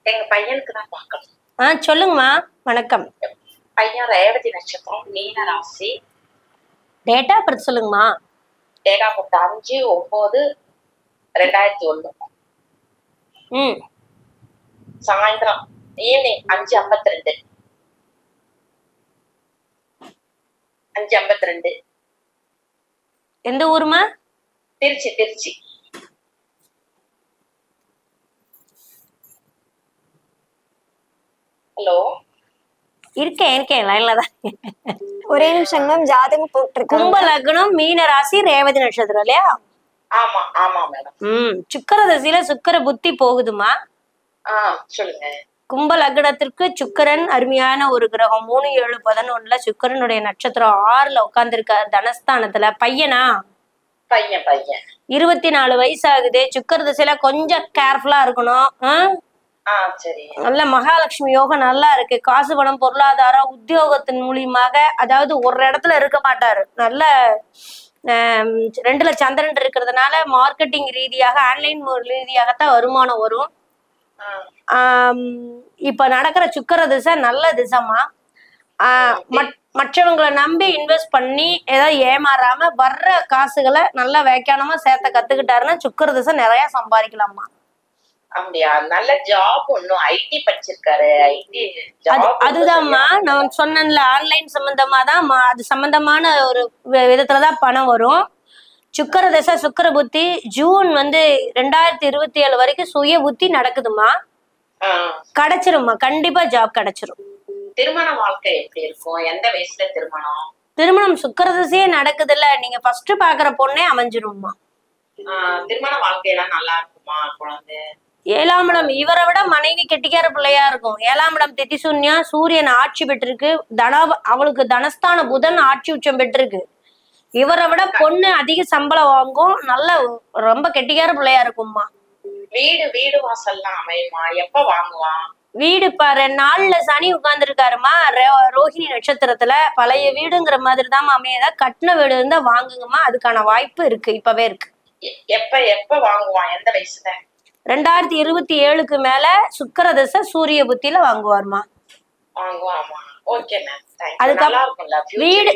எங்க பையனுக்கு தான் பார்க்கணும். சொல்லுங்கம்மா. வணக்கம். பையன் ரேவதி நட்சத்திரம், மீன ராசி. டேட்டா பர்த் சொல்லுங்கம்மா. Date of birth 5/9/2001. சாயந்தரம் ஈவினிங் 5:52. 5:52. எந்த ஊருமா? திருச்சி. திருச்சி. ஹலோ, இருக்கேன் லைன்ல தான். ஒரே நிமிஷம் மேம். ஜாதகம் போட்டிருக்கோம். கும்ப லக்னம், மீன ராசி, ரேவதி நட்சத்திரம் இல்லையா? ஆமா ஆமா மேடம். சுக்கர தசையில சுக்கர புத்தி போகுதுமா. சொல்லுங்க. கும்ப லக்னத்திற்கு சுக்கரன் அருமையான ஒரு கிரகம். 3-7-11 சுக்கரனுடைய நட்சத்திரம் 6ல உட்கார்ந்து இருக்காரு தனஸ்தானத்துல. பையனா? பையன் பையன் 24 வயசு ஆகுது. சுக்கர திசையில கொஞ்சம் கேர்ஃபுல்லா இருக்கணும். சரி. நல்ல மகாலட்சுமி யோகம் நல்லா இருக்கு. காசு பணம் பொருளாதாரம் உத்தியோகத்தின் மூலியமாக, அதாவது ஒரு இடத்துல இருக்க மாட்டாரு. நல்ல 2ல சந்திரன் இருக்கிறதுனால மார்க்கெட்டிங் ரீதியாக ஆன்லைன் ரீதியாகத்தான் வருமானம் வரும். இப்ப நடக்கிற சுக்கர திசை நல்ல திசைமா. மற்றவங்களை நம்பி இன்வெஸ்ட் பண்ணி ஏதாவது ஏமாறாம வர்ற காசுகளை நல்லா வேக்கானமா சேர்த்த கத்துக்கிட்டாருன்னா சுக்கர திசை நிறைய சம்பாதிக்கலாமா. அப்படியா? நல்ல ஜாப் ஒண்ணும் ஐடி படிச்சிருக்காரு. ஐடி அதுதான்மா நான் சொன்னேன்ல, ஆன்லைன் சம்பந்தமா தான், அது சம்பந்தமான ஒரு விதத்துலதான் பணம் வரும். சுக்கர திசை சுக்கர புத்தி ஜூன் 2027 வரைக்கும் சுய புத்தி நடக்குதுமா. கிடைச்சிருமா, கண்டிப்பா ஜாப் கிடைச்சிரும். திருமண வாழ்க்கை எப்படி இருக்கும்? எந்த வயசுல திருமணம்? திருமணம் சுக்கர திசையே நடக்குதுல்ல, நீங்க ஃபர்ஸ்ட் பாக்குற பொண்ணே அமைஞ்சிரும்மா. திருமண வாழ்க்கையெல்லாம் நல்லா இருக்குமா? குழந்தை 7ஆம் இடம் இவரை விட மனைவி கெட்டிக்கார பிள்ளையா இருக்கும். 7ஆம் இடம் திதி சூன்யம், சூரியன் ஆட்சி பெற்றிருக்கு. அவளுக்கு தனஸ்தான புதன் ஆட்சி உச்சம் பெற்றிருக்கு. இவரை விட பொண்ணு அதிக சம்பளம் வாங்கும். நல்ல ரொம்ப கெட்டிக்கார பிள்ளையா இருக்கும்மா. வீடு வாசல்லாம் அமையுமா? எப்ப வாங்குவான்? வீடு பாரு 4ல சனி உட்கார்ந்துருக்காருமா. ரோஹிணி நட்சத்திரத்துல பழைய வீடுங்கிற மாதிரி தான் அமையதா. கட்டின வீடு இருந்தா வாங்குங்கம்மா, அதுக்கான வாய்ப்பு இருக்கு, இப்பவே இருக்கு. எப்ப வாங்குவான்? எந்த வயசுல? 2027க்கு மேல சுக்கர திசை சூரிய புத்தியில வாங்குவாருமா. வாங்குவாமா? Okay ma'am. அதுக்கப்புறம் வீடு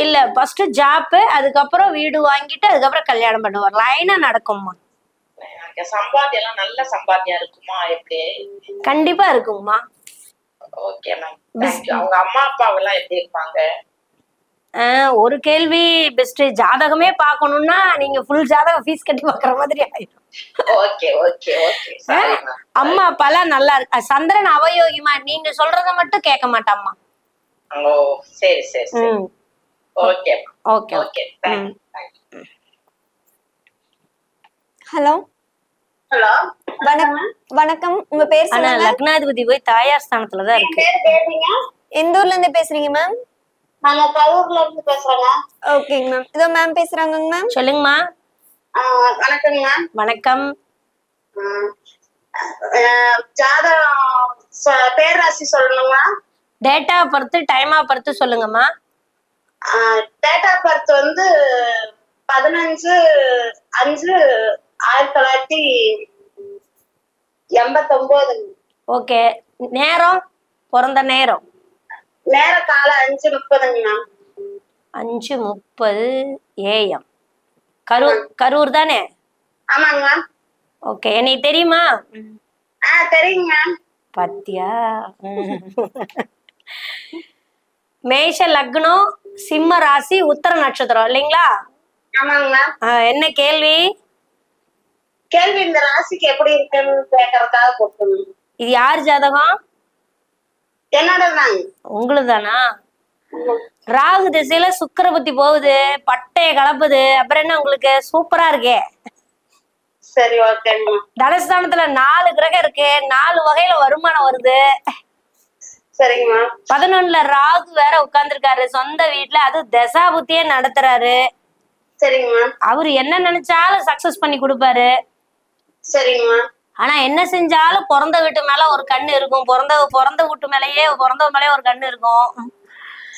இல்ல, ஃபர்ஸ்ட் ஜாப், அதுக்கப்புறம் வீடு வாங்கிட்டு அதுக்கப்புறம் கல்யாணம் பண்ணுவார். லைனா நடக்கும்மா. சம்பாத்தியம் எல்லாம் நல்ல சம்பாத்தியம் இருக்குமா? எப்படி? கண்டிப்பா இருக்குங்கம்மா. Okay ma'am. தேங்க்யூ. அவங்க அம்மா அப்பாவெல்லாம் எப்படி இருப்பாங்க? ஒரு கேள்வி பெஸ்ட். ஜாதகமே பார்க்கணும்னா நீங்க ஃபுல் ஜாதகம் ஃபீஸ் கட்டி பாக்குற மாதிரி ஆயிடும். Okay okay okay. அம்மா அப்பாலாம் நல்லா இருக்கு. சந்திரன் அவயோகிமா, நீங்க சொல்றத மட்டும் கேட்க மாட்டாம்மா. ஓ சரி சரி சரி. Okay okay okay. Hello hello. வணக்கம். உங்க பேர் ஆனா சொல்லுங்க. லக்னாதிபதி போய் தாயார் ஸ்தானத்துலதான் இருக்கு. எந்த ஊர்ல இருந்து பேசுறீங்க மேம்? நாங்க கரூர்ல இருந்து பேசுறோங்க. ஓகேங்க மேம். இதோ மேம் பேசுறாங்க மேம். சொல்லுங்கம்மா. வணக்கங்க மேம். வணக்கம். ஜாதகம் பேர் ராசி சொல்லணுங்களா? Date of birth time of birth சொல்லுங்கம்மா. Date of birth 15/5/1989. ஓகே. நேரம், பிறந்த நேரம்? நேரம் காலை 5:30ங்க மேம். 5:30 AM. கரூர் தானே? ஆமாங்க மேம். ஓகே. என்னை தெரியுமா? தெரியுங்க மேம். பாத்தியா? மேஷ லக்னம், சிம்ம ராசி, உத்தர நட்சத்திரம் இல்லைங்களா? ஆமாங்க மேம். என்ன கேள்வி? இந்த ராசிக்கு எப்படி இருக்குன்னு கேட்கறதுக்காக போட்டுங்க. இது யார் ஜாதகம்? என்னோடதாங்க. உங்களுதானா? ராகு திசையில சுக்கிர புத்தி போகுது, பட்டைய கலப்புது. அப்புறம் என்ன உங்களுக்கு சூப்பரா இருக்கே. சரி ஓகேங்க. தனஸ்தானத்துல 4 கிரகம் இருக்கு, 4 வகையில வருமானம் வருது. சரிங்க மேம். 11ல ராகு வேற உட்கார்ந்துருக்காரு சொந்த வீட்டுல. அது தசா புத்தியே நடத்துறாரு. சரிங்க மேம். அவரு என்ன நினைச்சாலும் சக்சஸ் பண்ணி கொடுப்பாரு. சரிங்க மேம். ஆனா என்ன செஞ்சாலும் பிறந்த வீட்டு மேல ஒரு கண்ணு இருக்கும். பிறந்த வீட்டு மேலேயே பிறந்தவ மேலேயே ஒரு கண்ணு இருக்கும்.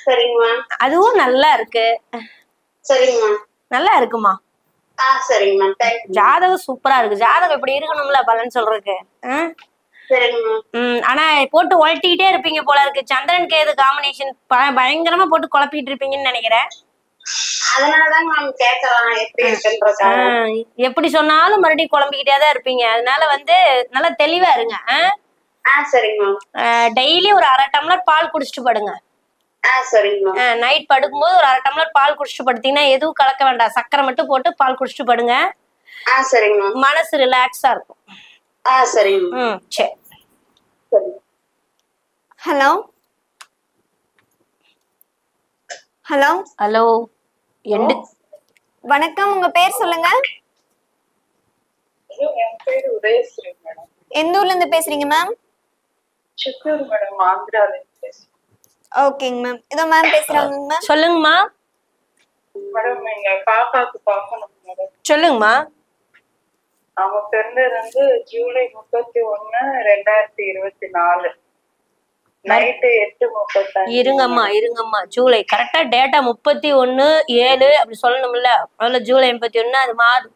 சரிங்க மேம். அதுவும் நல்லா இருக்கு. சரிங்க மேம். நல்லா இருக்குமா? சரிங்க மேம். தேங்க்யூ. ஜாதகம் சூப்பரா இருக்கு. ஜாதகம் இப்படி இருக்கணும்ல பலன் சொல்றதுக்கு. சரிங்க மேம். ஆனா போட்டு உழட்டிக்கிட்டே இருப்பீங்க போல இருக்கு. சந்திரன் கேது காம்பினேஷன் பயங்கரமா போட்டு குழப்பிட்டு இருப்பீங்கன்னு நினைக்கிறேன். அதனாலதான் மேம் கேட்கலாம் எப்படி இருக்குன்றது. எப்படி சொன்னாலும் மறுபடியும் குழம்பிக்கிட்டே தான் இருப்பீங்க. அதனால நல்லா தெளிவா இருங்க. சரிங்க மேம். டெய்லி ஒரு 1/2 டம்ளர் பால் குடிச்சிட்டு படுங்க. சரிங்க மேம். நைட் படுக்கும்போது ஒரு 1/2 டம்ளர் பால் குடிச்சிட்டு படுத்தீங்கன்னா எதுவும் கலக்க வேண்டாம். சக்கரை மட்டும் போட்டு பால் குடிச்சிட்டு படுங்க. சரிங்க மேம். மனசு ரிலாக்ஸா இருக்கும். சரிங்க. சரி. Hello hello hello. வணக்கம். உங்க பேர் சொல்லுங்க. என் பேரு உதயஸ்ரீ மேடம். எந்த ஊர்ல இருந்து பேசுறீங்க மேம்? சித்தூர் மேடம், ஆந்திரால இருந்து பேசுறேன். ஓகேங்க மேம். இதோ மேம் பேசுறாங்க மேம். சொல்லுங்கம்மா. மேடம் எங்க பாப்பாக்கு பார்க்கணும். மேடம். சொல்லுங்கம்மா. அவங்க பிறந்தது வந்து ஜூலை 31, 2024 நைட்டு 8:35. இருங்கம்மா ஜூலை கரெக்டா டேட்டா 31/7 அப்படி சொல்லணும்ல. முதல்ல ஜூலை 31 அது மாறு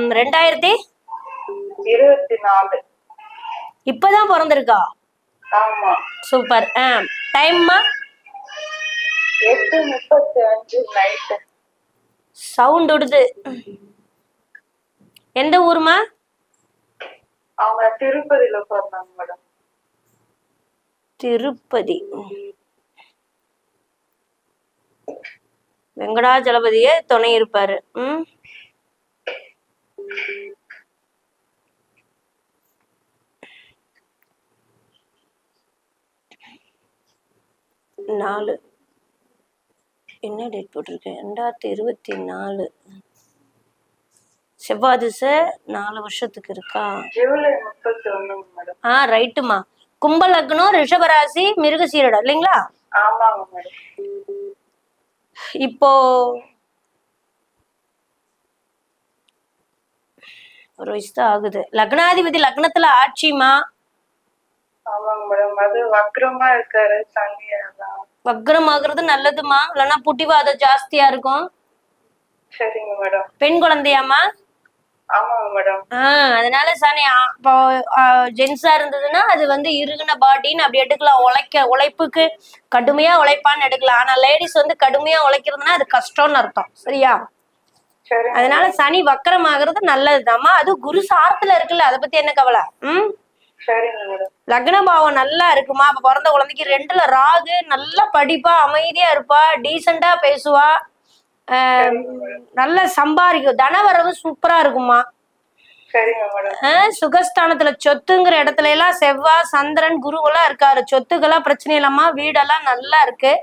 2024. இப்பதான் பிறந்திருக்கா? ஆமா. சூப்பர். டைம்மா 8:35 நைட்டு. சவுண்ட் விடுது. எந்த ஊருமா? அவங்க திருப்பதியில பிறந்தாங்க மேடம். திருப்பதி. வெங்கடாஜலபதியே துணை இருப்பாரு. 4 என்ன டேட் போட்டிருக்கேன்? 2024 செவ்வாய் திசை 4 வருஷத்துக்கு இருக்கா? ஜூலை 31 மேடம். ரைட்டுமா. கும்ப லக்னம், ரிஷபராசி, மிருகசீரடம் இல்லைங்களா? ஆமாங்க மேடம். இப்போ ஒரு வயசு தான் ஆகுது. லக்னாதிபதி லக்னத்துல ஆட்சிமா? ஆமாங்க மேடம். அது வக்ரமா இருக்காரு சனியாதான். வக்ரம் ஆகுறது நல்லதுமா, இல்லைன்னா புட்டிவாதம் ஜாஸ்தியா இருக்கும். சரிங்க மேடம். பெண் குழந்தையாமா? ஆமாங்க மேடம். அதனால சனி இப்போ ஜென்ஸா இருந்ததுன்னா அது வந்து இறுகின பாடின்னு அப்படி எடுக்கலாம். உழைப்புக்கு கடுமையா உழைப்பான்னு எடுக்கலாம். ஆனா லேடிஸ் வந்து கடுமையா உழைக்கிறதுனா அது கஷ்டம்னு அர்த்தம். சரியா? அதனால சனி வக்கரம் ஆகுறது நல்லதுதாம்மா. அது குரு சாரத்துல இருக்குல்ல, அதை பத்தி என்ன கவலை? லக்ன பாவம் நல்லா இருக்குமா. அப்ப பிறந்த குழந்தைக்கு 2ல ராகு, நல்லா படிப்பா, அமைதியா இருப்பா, டீசெண்டா பேசுவா, நல்ல சம்பாதிக்கும், தனவரவு சூப்பரா இருக்குமா. சுகஸ்தானத்துல சொத்துங்கிற இடத்துல எல்லாம் செவ்வாய், சந்திரன், குருவெல்லாம் இருக்காரு. சொத்துக்கெல்லாம் பிரச்சனை இல்லாம, வீடெல்லாம் நல்லா இருக்கு.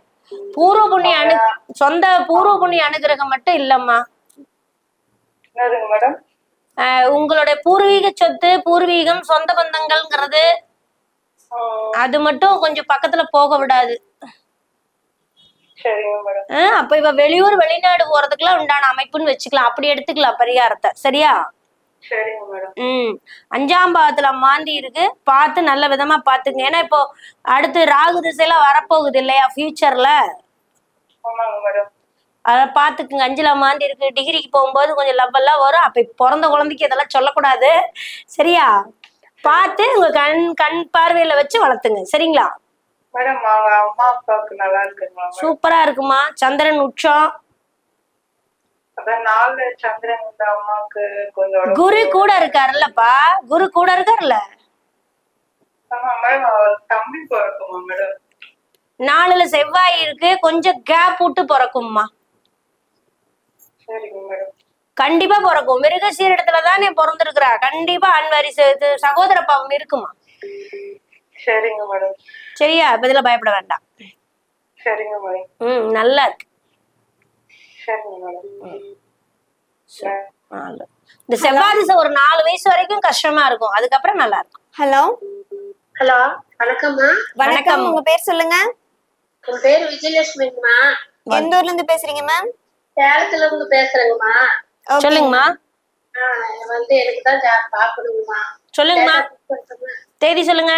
பூர்வ புண்ணிய சொந்த பூர்வ புண்ணிய அனுகிரகம் மட்டும் இல்லம்மா. உங்களுடைய பூர்வீக சொத்து, பூர்வீகம், சொந்த பந்தங்கள்ங்கிறது அது மட்டும் கொஞ்சம் பக்கத்துல போக விடாது. அப்ப இவ வெளியூர் வெளிநாடு போறதுக்குலாம் உண்டான அமைப்புன்னு வச்சுக்கலாம். அப்படி எடுத்துக்கலாம் பரிகாரத்தை. சரியா? 5ஆம் பாவத்துல மாந்தி இருக்கு, பார்த்து நல்ல விதமா பாத்துங்க. ஏன்னா இப்போ அடுத்து ராகு திசையெல்லாம் வரப்போகுது இல்லையா ஃபியூச்சர்ல. அத பாத்துக்குங்க. 5ல மாந்தி இருக்கு. டிகிரிக்கு போகும்போது கொஞ்சம் லவ் எல்லாம் வரும். அப்ப பிறந்த குழந்தைக்கு இதெல்லாம் சொல்லக்கூடாது. சரியா? பார்த்து உங்க கண் பார்வையில வச்சு வளர்த்துங்க. சரிங்களா? சூப்பரா இருக்குமா. சந்திரன் உச்சம், குரு கூட இருக்காருல்லப்பா. குரு கூட இருக்காருல்ல. 4ல செவ்வாய் இருக்கு. கொஞ்சம் கேப் விட்டு பிறக்கும்மா. கண்டிப்பா பிறக்கும். மிருகசீரிடத்துலதான் நீ பிறந்திருக்கிறா. கண்டிப்பா ஆண்வாரி சகோதர பாவம் இருக்குமா. சரியா? பதில பயப்பட வேண்டாம். நல்லா இருக்கு. இந்த செவ்வாய் திசை ஒரு 4 வயசு வரைக்கும் கஷ்டமா இருக்கும். அதுக்கப்புறம் நல்லா இருக்கும். ஹலோ வணக்கம்மா. வணக்கம். உங்க பேர் சொல்லுங்க. என் பேர் விஜயலட்சுமிங்கம்மா. எந்த ஊர்ல இருந்து பேசுறீங்க மேம்? சேலத்துல இருந்து பேசுறேங்கம்மா. சொல்லுங்கம்மா. வந்து எனக்கு தான் பாக்கணுங்கம்மா. சொல்லுங்கம்மா. தேதி சொல்லுங்க.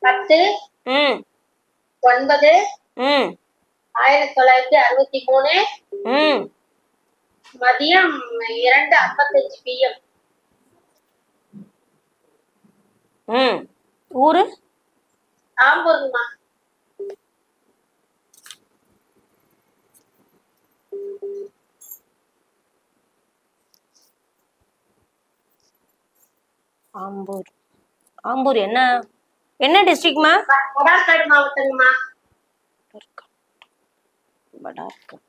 10/9/1963 மதியம் 2:55 PM. ஊரு? ஆம்பூர்மா. ஆம்பூர். ஆம்பூர் என்ன டிஸ்ட்ரிக்ட்மா? வடார்காடு மாவட்டங்கம்மா. வடார்காடு.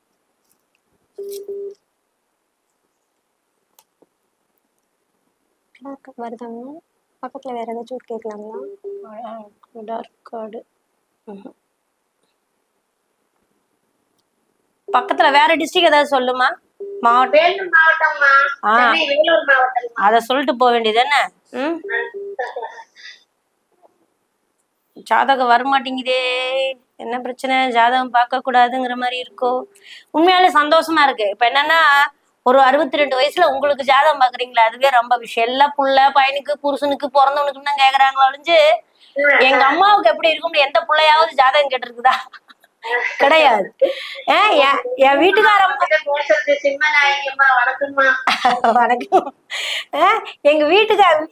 வருதாங்க. பக்கத்துல வேற ஏதாச்சும் கேட்கலாங்களா? வடார்காடு பக்கத்துல வேற டிஸ்ட்ரிக்ட் ஏதாவது சொல்லுமா. அத சொல்லிட்டு போக வேண்டியது என்ன? ஜாதகம் வரமாட்டேங்குதே, என்ன பிரச்சனை? ஜாதகம் பார்க்க கூடாதுங்கிற மாதிரி இருக்கோ? உண்மையாலே சந்தோஷமா இருக்கு. இப்ப என்னன்னா ஒரு 62 வயசுல உங்களுக்கு ஜாதகம் பாக்குறீங்களா? அதுவே ரொம்ப விஷயம். எல்லாம் புள்ள பையனுக்கு புருஷனுக்கு பிறந்தவனுக்குன்னு தான் கேக்குறாங்களோ ஒழிஞ்சு எங்க அம்மாவுக்கு எப்படி இருக்கும்னு எந்த புள்ளையாவது ஜாதகம் கேட்டிருக்குதா? கிடையாது. என் வீட்டுக்காரம்மா வணக்கம்.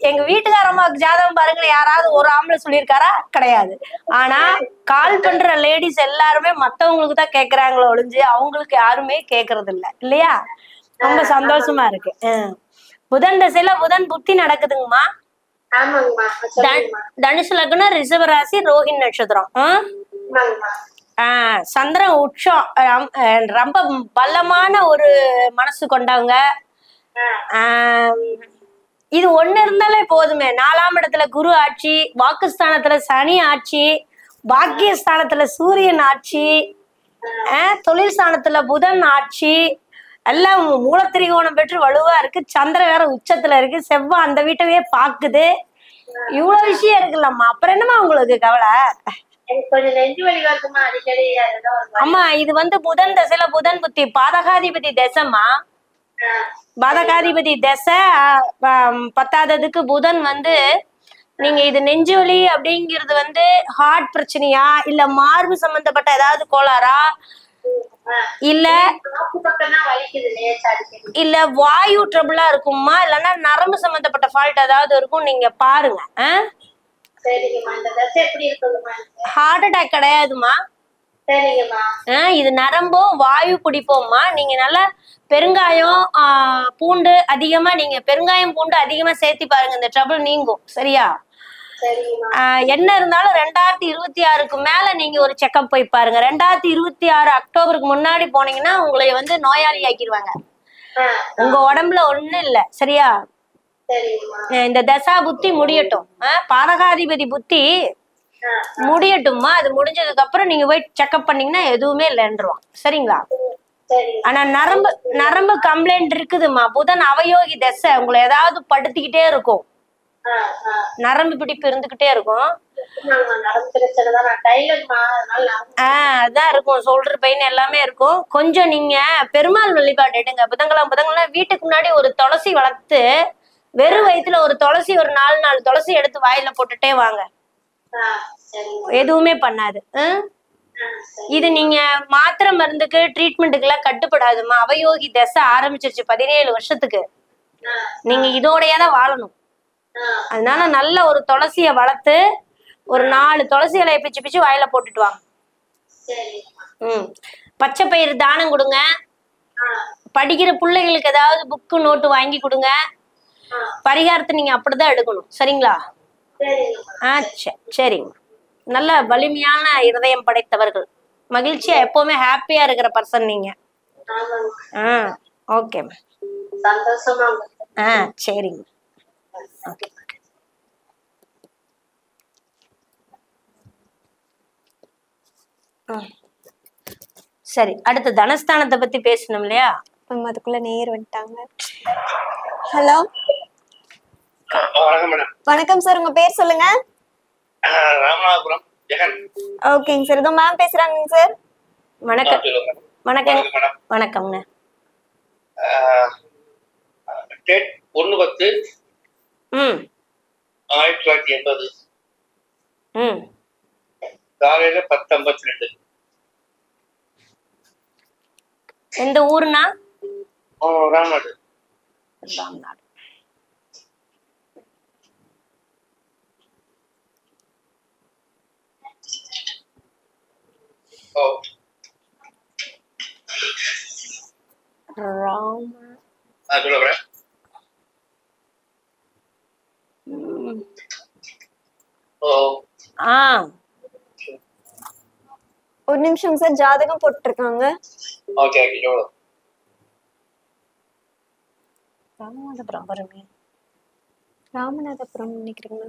எங்க வீட்டுக்காரம்மாவுக்கு ஜாதகம் பாருங்க யாராவது ஒரு ஆம்பளை சொல்லியிருக்காரா? கிடையாது. ஆனா கால் பண்ற லேடிஸ் எல்லாருமே மத்தவங்களுக்கு தான் கேக்குறாங்களோ ஒழிஞ்சு அவங்களுக்கு யாருமே கேக்குறது இல்லையா? ரொம்ப சந்தோஷமா இருக்கு. புதன் தசையில புதன் புத்தி நடக்குதுங்கம்மா. தனுசு லக்னம், ரிஷப ராசி, ரோஹிணி நட்சத்திரம். சந்திரன் உச்சம், ரொம்ப பலமான ஒரு மனசு கொண்டவங்க. இது ஒண்ணு இருந்தாலே போதுமே. 4ஆம் இடத்துல குரு ஆட்சி, வாக்குஸ்தானத்துல சனி ஆட்சி, பாக்கியஸ்தானத்துல சூரியன் ஆட்சி, தொழில் ஸ்தானத்துல புதன் ஆட்சி, எல்லாம் மூலத்திரிகோணம் பெற்று வலுவா இருக்கு. சந்திரன் வேற உச்சத்துல இருக்கு. செவ்வாய் அந்த வீட்டவே பாக்குது. இவ்வளவு விஷயம் இருக்குல்லம்மா, அப்புறம் என்னமா உங்களுக்கு கவலை? அம்மா இது புதன் தசையில புதன் புத்தி பாதகாதிபதி தசைமா. பாதகாதிபதி தசை 10ஆவதுக்கு புதன் நீங்க இது நெஞ்சு வலி அப்படிங்கிறது ஹார்ட் பிரச்சனையா, இல்ல மார்பு சம்பந்தப்பட்ட ஏதாவது கோளாறா, இல்ல வாயு ட்ரபிளா இருக்குமா, இல்லன்னா நரம்பு சம்பந்தப்பட்ட ஃபால்ட் ஏதாவது இருக்கும், நீங்க பாருங்க. ஹார்ட் அட்டாக் கிடையாதுமா. இது நரம்போ வாயு பிடிப்போம்மா. நீங்க நல்லா பெருங்காயம் பூண்டு அதிகமா, நீங்க பெருங்காயம் பூண்டு அதிகமா சேர்த்தி பாருங்க, இந்த ட்ரபிள் நீங்கும். சரியா? என்ன இருந்தாலும் 2026க்கு மேல நீங்க ஒரு செக்அப் போய் பாருங்க. 2026 அக்டோபருக்கு முன்னாடி போனீங்கன்னா உங்களை நோயாளி ஆக்கிடுவாங்க. உங்க உடம்புல ஒண்ணும் இல்ல. சரியா? இந்த தசா புத்தி முடியட்டும், பாதகாதிபதி புத்தி முடியட்டும்மா. அது முடிஞ்சதுக்கு அப்புறம் நீங்க போய் செக்அப் பண்ணீங்கன்னா எதுவுமே இல்லைன்றுவான். சரிங்களா? ஆனா நரம்பு கம்ப்ளைண்ட் இருக்குதுமா. புதன் அவயோகி தசை உங்களை ஏதாவது படுத்திக்கிட்டே இருக்கும். நரம்பு பிடிப்பு இருந்துகிட்டே இருக்கும். அதான் இருக்கும். ஷோல்டர் பெயின் எல்லாமே இருக்கும். கொஞ்சம் நீங்க பெருமாள் வழிபாடு எடுங்க. புதன்கிழமை வீட்டுக்கு முன்னாடி ஒரு துளசி வளர்த்து வெறும் வயிற்றுல ஒரு துளசி, ஒரு 4 துளசி எடுத்து வாயில போட்டுட்டே வாங்க. எதுவுமே பண்ணாது. இது நீங்க மாத்திரை மருந்துக்கு ட்ரீட்மெண்ட்டுக்கு எல்லாம் கட்டுப்படாதுமா. அவயோகி தசை ஆரம்பிச்சிருச்சு 17 வருஷத்துக்கு. நீங்க இதோடயதான் வாழணும். அதனால நல்ல ஒரு துளசிய வளர்த்து ஒரு 4 துளசி இலையை பிச்சு பிச்சு வாயில போட்டுட்டு வாங்க. பச்சை பயிறு தானம் கொடுங்க. படிக்கிற பிள்ளைகளுக்கு ஏதாவது புக்கு நோட்டு வாங்கி கொடுங்க. பரிகாரத்தை நீங்க அப்படிதான் எடுக்கணும். சரிங்களா? சரிங்க. நல்ல வலிமையான இருதயம் படைத்தவர்கள், மகிழ்ச்சியா எப்பவுமே ஹாப்பியா இருக்கிற பர்சன் நீங்க. ஓகே. சரிங்க. ஓகே. சரி, அடுத்து தனஸ்தானத்தை பத்தி பேசணும் இல்லையா? அதுக்குள்ள நேர் வந்துட்டாங்க. ஹலோ, வணக்கம் சார், உங்க பேர் சொல்லுங்க. ராமநாதபுரம் ஜெகன். ஓகேங்க சார், இதோ மேம் பேசுறாங்க சார். வணக்கம். வணக்கம். வணக்கம்ங்க. டேட் 1/10/1980. காலையில 10:52. எந்த ஊருனா? ராம்நாடு. ராம்நாடு. ஒரு நிமிஷம் சார், ஜாதகம் போட்டுருக்காங்க. ராமநாதபுரம் வருமே. ராமநாதபுரம் நினைக்கிறீங்க?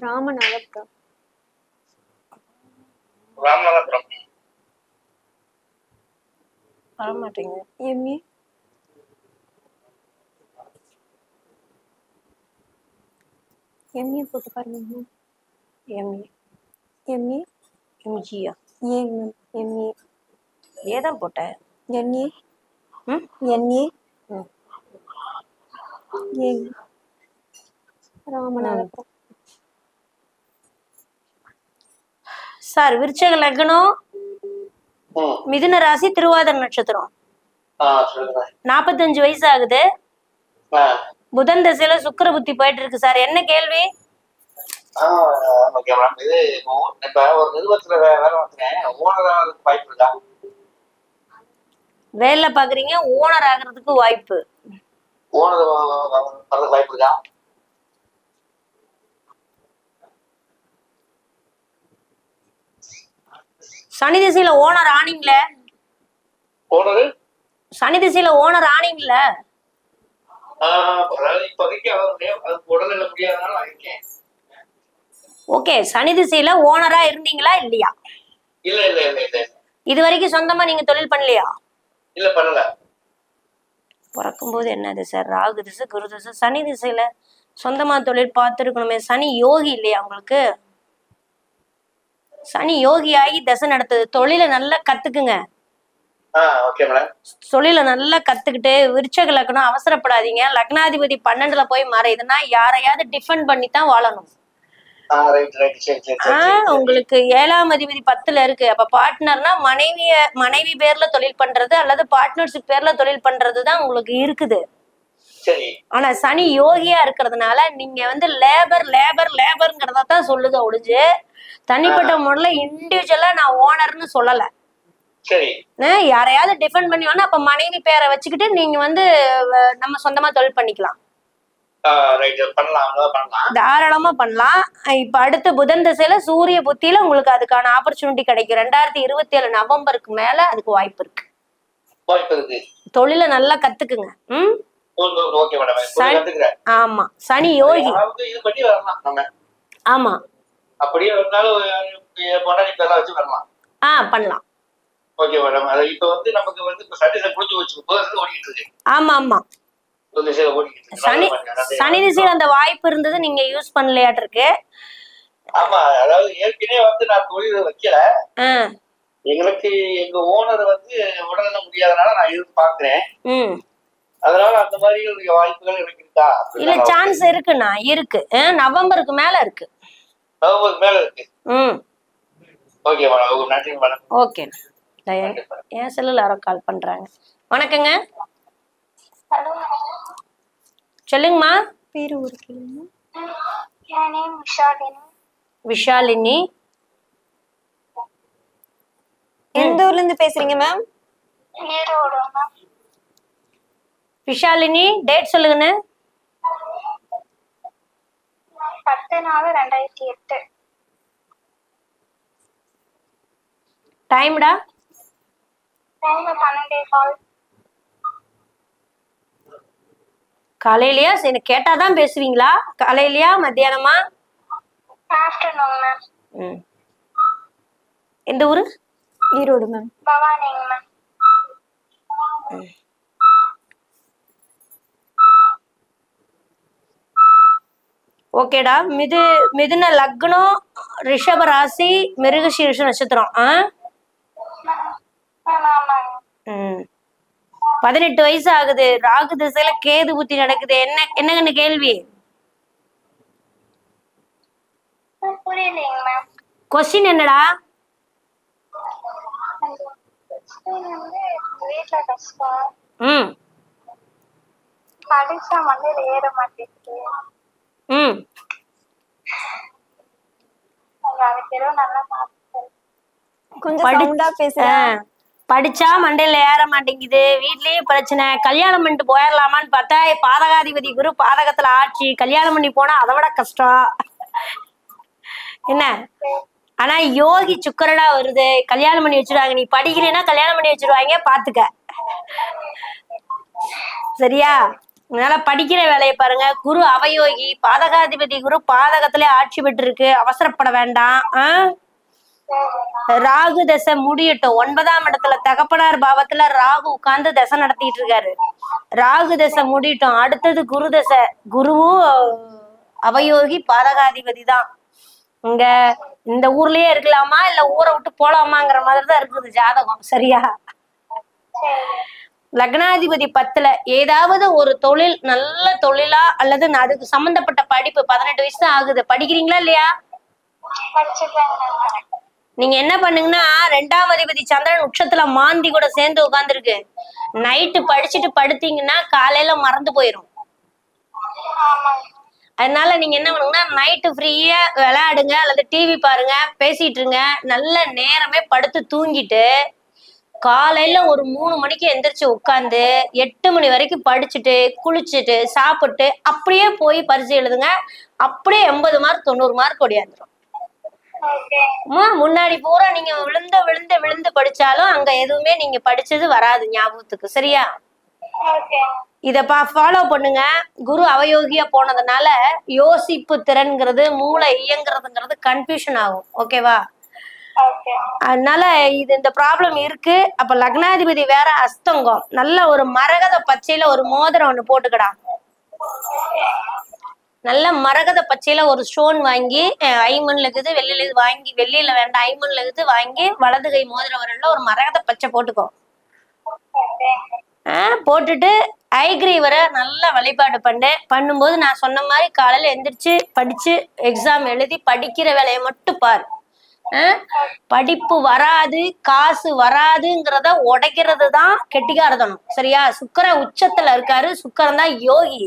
ராமநாதபுரம். வரமாட்டீங்க. எம்ஏ போட்டு பாருங்க. எம்ஜியா? எம்ஏ ஏதான் போட்டேன். MA NA Ramanathapuram. சார் விருச்சக லக்னம், மிதுன ராசி, திருவாதிரை நட்சத்திரம். 45 வயசு ஆகுது. புதன் திசையில சுக்கிர புத்தி போயிட்டு இருக்கு சார். என்ன கேள்வி? Okay madam. இது இப்ப ஒரு நிறுவனத்துல வேலை பார்த்தேன், ஓனர் ஆகிறதுக்கு வாய்ப்பு இருக்கா? வேலை பாக்குறீங்க, ஓனர் ஆகிறதுக்கு வாய்ப்பு. ஓனர் வர்றதுக்கு வாய்ப்பு இருக்கா? சனி திசையில ஓனர் ஆனீங்கள? ஓனர் சனி திசையில ஓனர் ஆனீங்கள? அதாவது இப்போதைக்கு அது உடல்நிலை முடியாதனால நான் இருக்கேன். ஓகே, சனி திசையில ஓனரா இருந்தீங்களா இல்லையா? இல்ல இல்ல இல்ல இல்ல. இது வரைக்கும் சொந்தமா நீங்க தொழில் பண்ணலையா? இல்ல பண்ணல. பிறக்கும் போது என்னது சார்? ராகு திசை, குரு திசை, சனி திசையில சொந்தமா தொழில் பார்த்துருக்கணுமே. சனி யோகி இல்லையா உங்களுக்கு? சனி யோகி ஆகி தசை நடத்துது. தொழிலை நல்லா கத்துக்குங்க. Okay madam. தொழிலை நல்லா கத்துக்கிட்டு விருச்சக லக்னம், அவசரப்படாதீங்க. லக்னாதிபதி 12ல போய் மறையுதுன்னா யாரையாவது டிஃபெண்ட் பண்ணி தான் வாழணும். உங்களுக்கு 7ஆம் அதிபதி 10ல இருக்கு. அப்ப பார்ட்னர்னா மனைவி பேர்ல தொழில் பண்றது அல்லது பார்ட்னர்ஷிப் பேர்ல தொழில் பண்றதுதான் உங்களுக்கு இருக்குது. ஆனா சனி யோகியா இருக்கிறதுனால நீங்க வந்து லேபர்ங்கிறத தான் சொல்லுங்க ஒழிஞ்சு தனிப்பட்ட முறையில இண்டிவிஜுவலா நான் ஓனர்னு சொல்லல. யாரையாவது டிஃபெண்ட் பண்ணி வேணா அப்ப மனைவி பேரை வச்சுக்கிட்டு நீங்க வந்து நம்ம சொந்தமா தொழில் பண்ணிக்கலாம். தாராளமா பண்ணலாம். இப்ப அடுத்த புதன் திசையில சூரிய புத்தியில உங்களுக்கு அதுக்கான ஆப்பர்ச்சுனிட்டி கிடைக்கும். 2027 நவம்பருக்கு மேல அதுக்கு வாய்ப்பு இருக்கு. தொழில நல்லா கத்துக்குங்க. ஆமா, சனி யோகி. ஆமா, பண்ணலாம். ஆமா ஆமா, சனி திசையில அந்த வாய்ப்பு இருந்தது, நீங்க யூஸ் பண்ணலையாட்டு இருக்கு. ஆமா, அதாவது ஏற்கனவே வந்து நான் தொழில் வைக்கல. எங்களுக்கு எங்க ஓனர் வந்து உடல்நல முடியாதனால நான் இருந்து பாக்குறேன். அதனால அந்த மாதிரி வாய்ப்புகள் எனக்கு இருக்கா? இல்ல, சான்ஸ் இருக்குண்ணா, இருக்கு. நவம்பருக்கு மேல இருக்கு. நவம்பருக்கு மேல இருக்கு. ஓகே மேடம், நன்றி மேடம். ஓகே, என் செல்லுல யாரோ கால் பண்றாங்க. வணக்கங்க, சொல்லுங்கம்மா. பேரு ஊரு கேளுங்க. விஷாலினி. எந்த ஊர்ல இருந்து பேசுறீங்க மேம்? விஷாலினி, டேட் சொல்லுங்கன்னு. 10/4/2008. டைம்டா? 12:15. காலையிலயா? சரி, கேட்டாதான் பேசுவீங்களா? காலையிலயா மத்தியானமா? Afternoon ma'am. எந்த ஊரு? ஈரோடு மேம். பவானிங்க மேம். ஓகேடா. மிதுன லக்னம், ரிஷப ராசி, மிருகசீரிஷ நட்சத்திரம். 18 வயசு ஆகுது. ராகு திசையில கேது புத்தி நடக்குது. என்னங்கன்னு கேள்வி? புரியலைங்க மேம். கொஸ்டின் என்னடா? வீட்டுல கஷ்டம். படிச்சா மண்டையில ஏற மாட்டேங்குது. அதுக்கு ஏதோ நல்லா கொஞ்சம் படிச்சா மண்டையில ஏற மாட்டேங்குது, வீட்லயும் பிரச்சனை, கல்யாணம் பண்ணிட்டு போயிடலாமான்னு பார்த்தா பாதகாதிபதி குரு பாதகத்துல ஆட்சி, கல்யாணம் பண்ணி போனா அதை விட கஷ்டம் என்ன. ஆனா யோகி சுக்கரடா வருது, கல்யாணம் பண்ணி வச்சிருவாங்க. நீ படிக்கிறேன்னா கல்யாணம் பண்ணி வச்சிருவாங்க, பாத்துக்க. சரியா? அதனால படிக்கிற வேலையை பாருங்க. குரு அவயோகி, பாதகாதிபதி குரு பாதகத்திலே ஆட்சி பெற்று இருக்கு, அவசரப்பட வேண்டாம். ராகு தசை முடியட்டும். 9ஆம் இடத்துல தகப்பனார் பாவத்துல ராகு உட்கார்ந்து தசை நடத்திட்டு இருக்காரு. ராகு தசை முடியட்டும். அடுத்தது குரு தசை. குருவும் அவயோகி, பாதகாதிபதி தான். இங்க இந்த ஊர்லயே இருக்கலாமா இல்ல ஊரை விட்டு போலாமாங்கிற மாதிரிதான் இருக்குது ஜாதகம். சரியா? லக்னாதிபதி 10ல ஏதாவது ஒரு தொழில், நல்ல தொழிலா அல்லது அதுக்கு சம்பந்தப்பட்ட படிப்பு, 18 வயசு தான் ஆகுது, படிக்கிறீங்களா இல்லையா? நீங்க என்ன பண்ணுங்கன்னா, 2ஆம் அதிபதி சந்திரன் உச்சத்துல மாந்தி கூட சேர்ந்து உட்கார்ந்துருக்கு. நைட்டு படிச்சுட்டு படுத்தீங்கன்னா காலையில மறந்து போயிரும். அதனால நீங்க என்ன பண்ணுங்கன்னா, நைட்டு ஃப்ரீயா விளையாடுங்க அல்லது டிவி பாருங்க, பேசிட்டு இருங்க. நல்ல நேரமே படுத்து தூங்கிட்டு காலையில ஒரு 3 மணிக்கு எந்திரிச்சு உட்காந்து 8 மணி வரைக்கும் படிச்சுட்டு குளிச்சுட்டு சாப்பிட்டு அப்படியே போய் பரிசு எழுதுங்க. அப்படியே 80 மார்க் 90 மார்க் ஒடியாந்துரும். முன்னாடி பூரா நீங்க விழுந்து விழுந்து விழுந்து படிச்சாலும் அங்க எதுவுமே நீங்க படிச்சது வராது ஞாபகத்துக்கு. சரியா? இத ஃபாலோ பண்ணுங்க. குரு அவயோகியா போனதுனால யோசிப்பு திறன்கிறது, மூளை இயங்குறதுங்கிறது கன்ஃபியூஷன் ஆகும். ஓகேவா? அதனால இந்த ப்ராப்ளம் இருக்கு. அப்ப லக்னாதிபதி வேற அஸ்தங்கம். நல்ல ஒரு மரகத பச்சையில ஒரு மோதிரம் ஒண்ணு போட்டுக்கடா. நல்ல மரகத பச்சையில ஒரு ஸ்டோன் வாங்கி, ஐமன்ல இருக்குது, வெள்ளியில வாங்கி, வெள்ளியில வேண்டாம் ஐமன்ல இருக்குது வாங்கி, வலது கை மோதிர வரல ஒரு மரகத பச்சை போட்டுக்கோ. போட்டுட்டு ஐக்ரீவரை நல்லா வழிபாடு பண்ணும்போது நான் சொன்ன மாதிரி காலையில எந்திரிச்சு படிச்சு எக்ஸாம் எழுதி படிக்கிற வேலையை மட்டும் பாரு. படிப்பு வராது, காசு வராதுங்கிறத உடைக்கிறது தான் கெட்டிக்காரதனம். சரியா? சுக்கிரன் உச்சத்துல இருக்காரு. சுக்கிரன் தான் யோகி.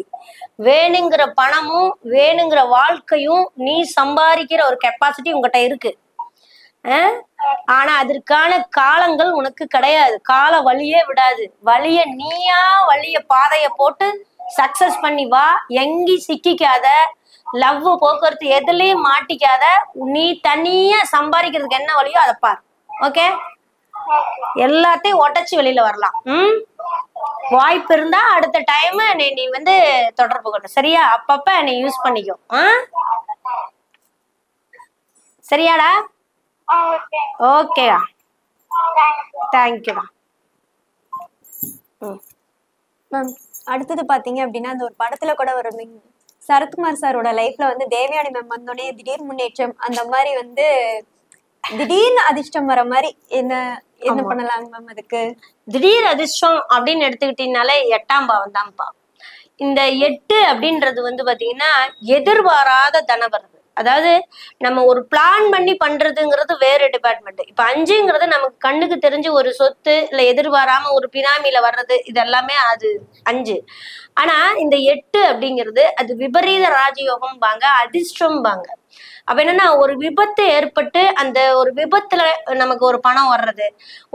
வேணுங்கிற பணமும் வேணுங்கிற வாழ்க்கையும் நீ சம்பாதிக்கிற ஒரு கெப்பாசிட்டி உங்ககிட்ட இருக்கு. ஆனா அதற்கான காலங்கள் உனக்கு கிடையாது. கால வழியே விடாது. நீயா பாதைய போட்டு சக்சஸ் பண்ணி வா. எங்கேயும் சிக்கிக்காத, லவ் போக்குவரத்து எதுலயும் மாட்டிக்காத. நீ தனியா சம்பாதிக்கிறதுக்கு என்ன வழியோ அதை பார். ஓகே? எல்லாத்தையும் உடைச்சு வெளியில வரலாம். வாய்ப்பு இருந்தா அடுத்த டைம் நீ தொடர்பு கொண்டு. சரியா? அப்பப்ப நீ யூஸ் பண்ணிக்கோ. சரியாடா? ஓகேடா, தேங்க்யூடா. அடுத்தது பாத்தீங்க அப்படின்னா, அந்த ஒரு படத்துல கூட ஒரு சரத்குமார் சாரோட லைஃப்ல தேவயானி மேம் வந்தோடனே திடீர் முன்னேற்றம், அந்த மாதிரி திடீர்னு அதிர்ஷ்டம் வர மாதிரி என்ன பண்ணலாங்க மேம்? அதுக்கு திடீர் அதிர்ஷ்டம் அப்படின்னு எடுத்துக்கிட்டீங்கனாலே 8ஆம் பாவம் தான்ப்பா. இந்த 8 அப்படின்றது பாத்தீங்கன்னா எதிர்பாராத தனவரவு. அதாவது நம்ம ஒரு பிளான் பண்ணி பண்றதுங்கிறது வேற டிபார்ட்மெண்ட். இப்ப 5ங்கிறது நமக்கு கண்ணுக்கு தெரிஞ்சு ஒரு சொத்து, இல்ல எதிர்பாராம ஒரு பினாமில வர்றது, இது எல்லாமே அது 5. ஆனா இந்த 8 அப்படிங்கிறது அது விபரீத ராஜயோகம் பாங்க, அதிர்ஷ்டம் பாங்க. அப்ப என்னன்னா, ஒரு விபத்து ஏற்பட்டு அந்த ஒரு விபத்துல நமக்கு ஒரு பணம் வர்றது,